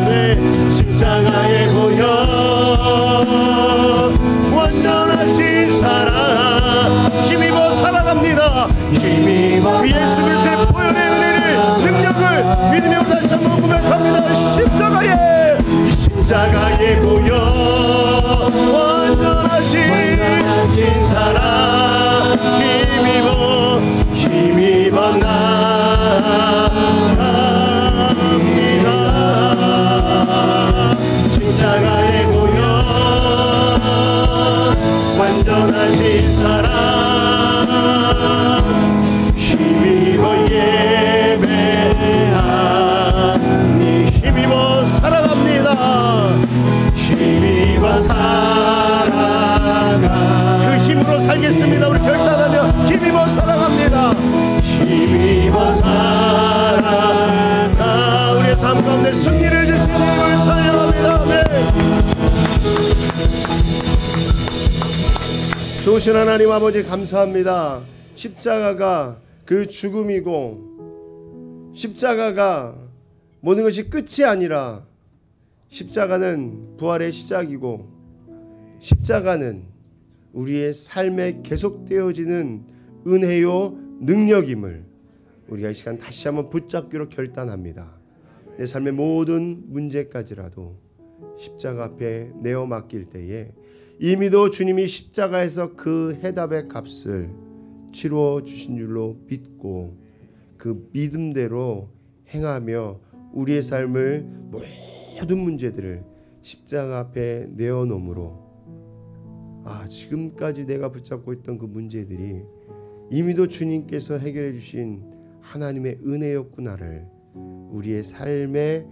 네, 십자가의 보혈 완전하신 사랑 힘입어 살아갑니다. 힘입어 예수 그리스도의 보혈의 은혜를 능력을 믿으며 다시 한번 고백합니다. 십자가의 보혈 완전하신 사랑 힘입어 나갑니다. 십자가의 보혈 완전하신 사랑 힘입어 예배하니 힘입어 살아갑니다. 힘입어 살아가 그 힘으로 살겠습니다. 우리 결단하며 힘입어 살아갑니다. 힘입어 살아가 우리의 삶 가운데 승리를 주시는 이름을 찬양합니다. 네. 좋으신 하나님 아버지 감사합니다. 십자가가 그 죽음이고 십자가가 모든 것이 끝이 아니라 십자가는 부활의 시작이고 십자가는 우리의 삶에 계속되어지는 은혜요 능력임을 우리가 이 시간 다시 한번 붙잡기로 결단합니다. 내 삶의 모든 문제까지라도 십자가 앞에 내어 맡길 때에 이미도 주님이 십자가에서 그 해답의 값을 치루어 주신 줄로 믿고 그 믿음대로 행하며 우리의 삶을 모든 문제들을 십자가 앞에 내어놓음으로 지금까지 내가 붙잡고 있던 그 문제들이 이미도 주님께서 해결해 주신 하나님의 은혜였구나를 우리의 삶의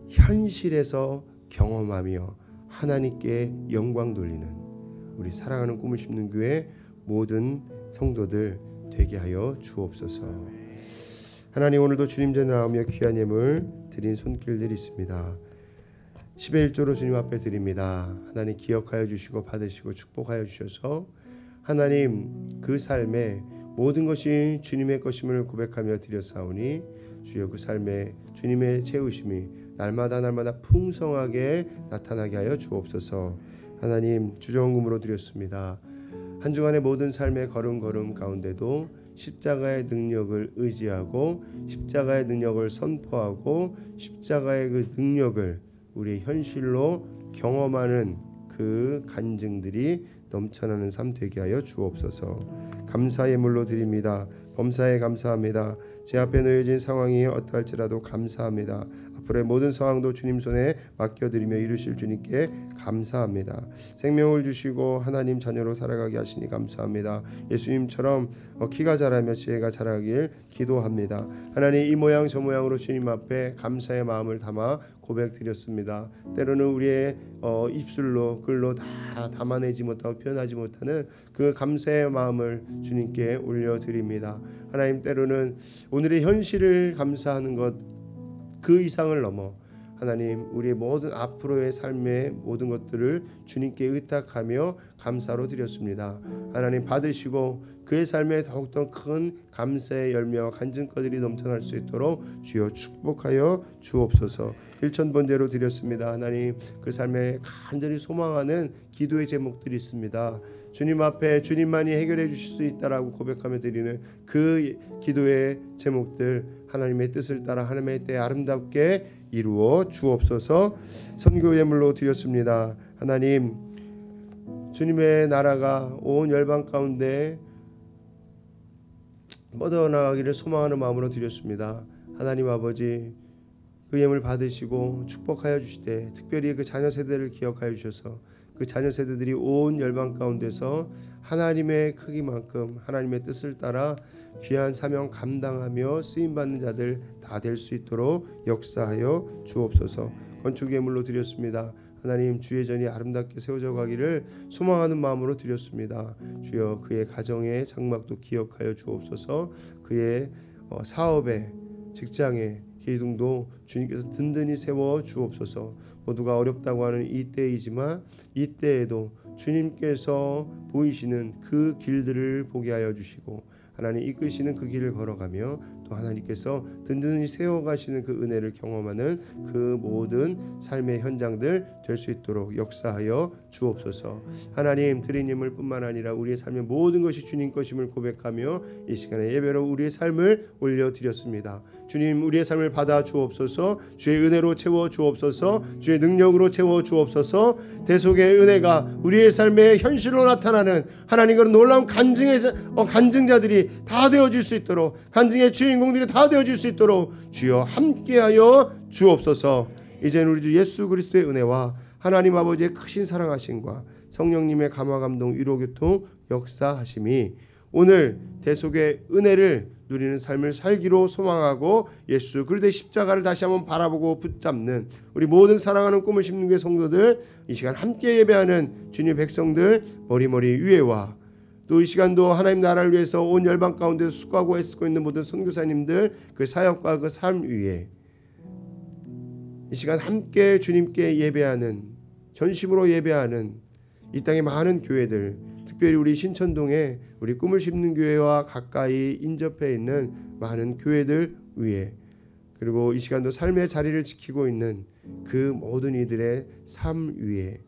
현실에서 경험하며 하나님께 영광 돌리는 우리 사랑하는 꿈을 심는 교회 모든 성도들 되게 하여 주옵소서. 하나님 오늘도 주님 전에 나오며 귀한 예물 드린 손길들이 있습니다. 10의 1조로 주님 앞에 드립니다. 하나님 기억하여 주시고 받으시고 축복하여 주셔서 하나님 그 삶에 모든 것이 주님의 것임을 고백하며 드렸사오니 주여 그 삶에 주님의 채우심이 날마다 풍성하게 나타나게 하여 주옵소서. 하나님 주정금으로 드렸습니다. 한 주간의 모든 삶의 걸음걸음 가운데도 십자가의 능력을 의지하고 십자가의 능력을 선포하고 십자가의 그 능력을 우리의 현실로 경험하는 그 간증들이 넘쳐나는 삶 되게 하여 주옵소서. 감사의 물로 드립니다. 범사에 감사합니다. 제 앞에 놓여진 상황이 어떠할지라도 감사합니다. 앞으로의 모든 상황도 주님 손에 맡겨드리며 이루실 주님께 감사합니다. 생명을 주시고 하나님 자녀로 살아가게 하시니 감사합니다. 예수님처럼 키가 자라며 지혜가 자라길 기도합니다. 하나님, 이 모양 저 모양으로 주님 앞에 감사의 마음을 담아 고백드렸습니다. 때로는 우리의 입술로 글로 다 담아내지 못하고 표현하지 못하는 그 감사의 마음을 주님께 올려드립니다. 하나님, 때로는 오늘의 현실을 감사하는 것 그 이상을 넘어 하나님, 우리의 모든 앞으로의 삶의 모든 것들을 주님께 의탁하며 감사로 드렸습니다. 하나님, 받으시고 그의 삶에 더욱더 큰 감사의 열매와 간증거들이 넘쳐날 수 있도록 주여 축복하여 주옵소서. 일천번제로 드렸습니다. 하나님, 그 삶에 간절히 소망하는 기도의 제목들이 있습니다. 주님 앞에 주님만이 해결해 주실 수 있다라고 고백하며 드리는 그 기도의 제목들, 하나님의 뜻을 따라 하나님의 때에 아름답게 이루어 주옵소서. 선교 예물로 드렸습니다. 하나님, 주님의 나라가 온 열방 가운데 뻗어나가기를 소망하는 마음으로 드렸습니다. 하나님 아버지, 그 예물 받으시고 축복하여 주시되 특별히 그 자녀 세대를 기억하여 주셔서 그 자녀 세대들이 온 열방 가운데서 하나님의 크기만큼 하나님의 뜻을 따라 귀한 사명 감당하며 쓰임받는 자들 다 될 수 있도록 역사하여 주옵소서. 건축 예물로 드렸습니다. 하나님, 주의 전이 아름답게 세워져 가기를 소망하는 마음으로 드렸습니다. 주여, 그의 가정의 장막도 기억하여 주옵소서. 그의 사업에, 직장에 기둥도 주님께서 든든히 세워 주옵소서. 모두가 어렵다고 하는 이 때이지만 이 때에도 주님께서 보이시는 그 길들을 보게 하여 주시고 하나님 이끄시는 그 길을 걸어가며 또 하나님께서 든든히 세워가시는 그 은혜를 경험하는 그 모든 삶의 현장들 될 수 있도록 역사하여 주옵소서. 하나님, 드린 예물 뿐만 아니라 우리의 삶의 모든 것이 주님 것임을 고백하며 이 시간에 예배로 우리의 삶을 올려드렸습니다. 주님, 우리의 삶을 받아 주옵소서. 주의 은혜로 채워 주옵소서. 주의 능력으로 채워 주옵소서. 대속의 은혜가 우리의 삶의 현실로 나타나는 하나님, 그런 놀라운 간증자들이 다 되어질 수 있도록, 간증의 주인공들이 다 되어질 수 있도록 주여 함께하여 주옵소서. 이제는 우리 주 예수 그리스도의 은혜와 하나님 아버지의 크신 사랑하심과 성령님의 감화감동 위로교통 역사하심이 오늘 대속의 은혜를 누리는 삶을 살기로 소망하고 예수 그리스도의 십자가를 다시 한번 바라보고 붙잡는 우리 모든 사랑하는 꿈을 심는 교회 성도들, 이 시간 함께 예배하는 주님의 백성들 머리머리 위에와 또 이 시간도 하나님 나라를 위해서 온 열방 가운데서 수고하고 애쓰고 있는 모든 선교사님들 그 사역과 그 삶 위에 이 시간 함께 주님께 예배하는, 전심으로 예배하는 이 땅의 많은 교회들, 특별히 우리 신천동에 우리 꿈을 심는 교회와 가까이 인접해 있는 많은 교회들 위에, 그리고 이 시간도 삶의 자리를 지키고 있는 그 모든 이들의 삶 위에,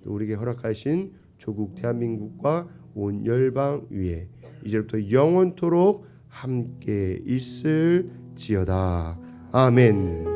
또 우리에게 허락하신 조국 대한민국과 온 열방 위에 이제부터 영원토록 함께 있을지어다. 아멘.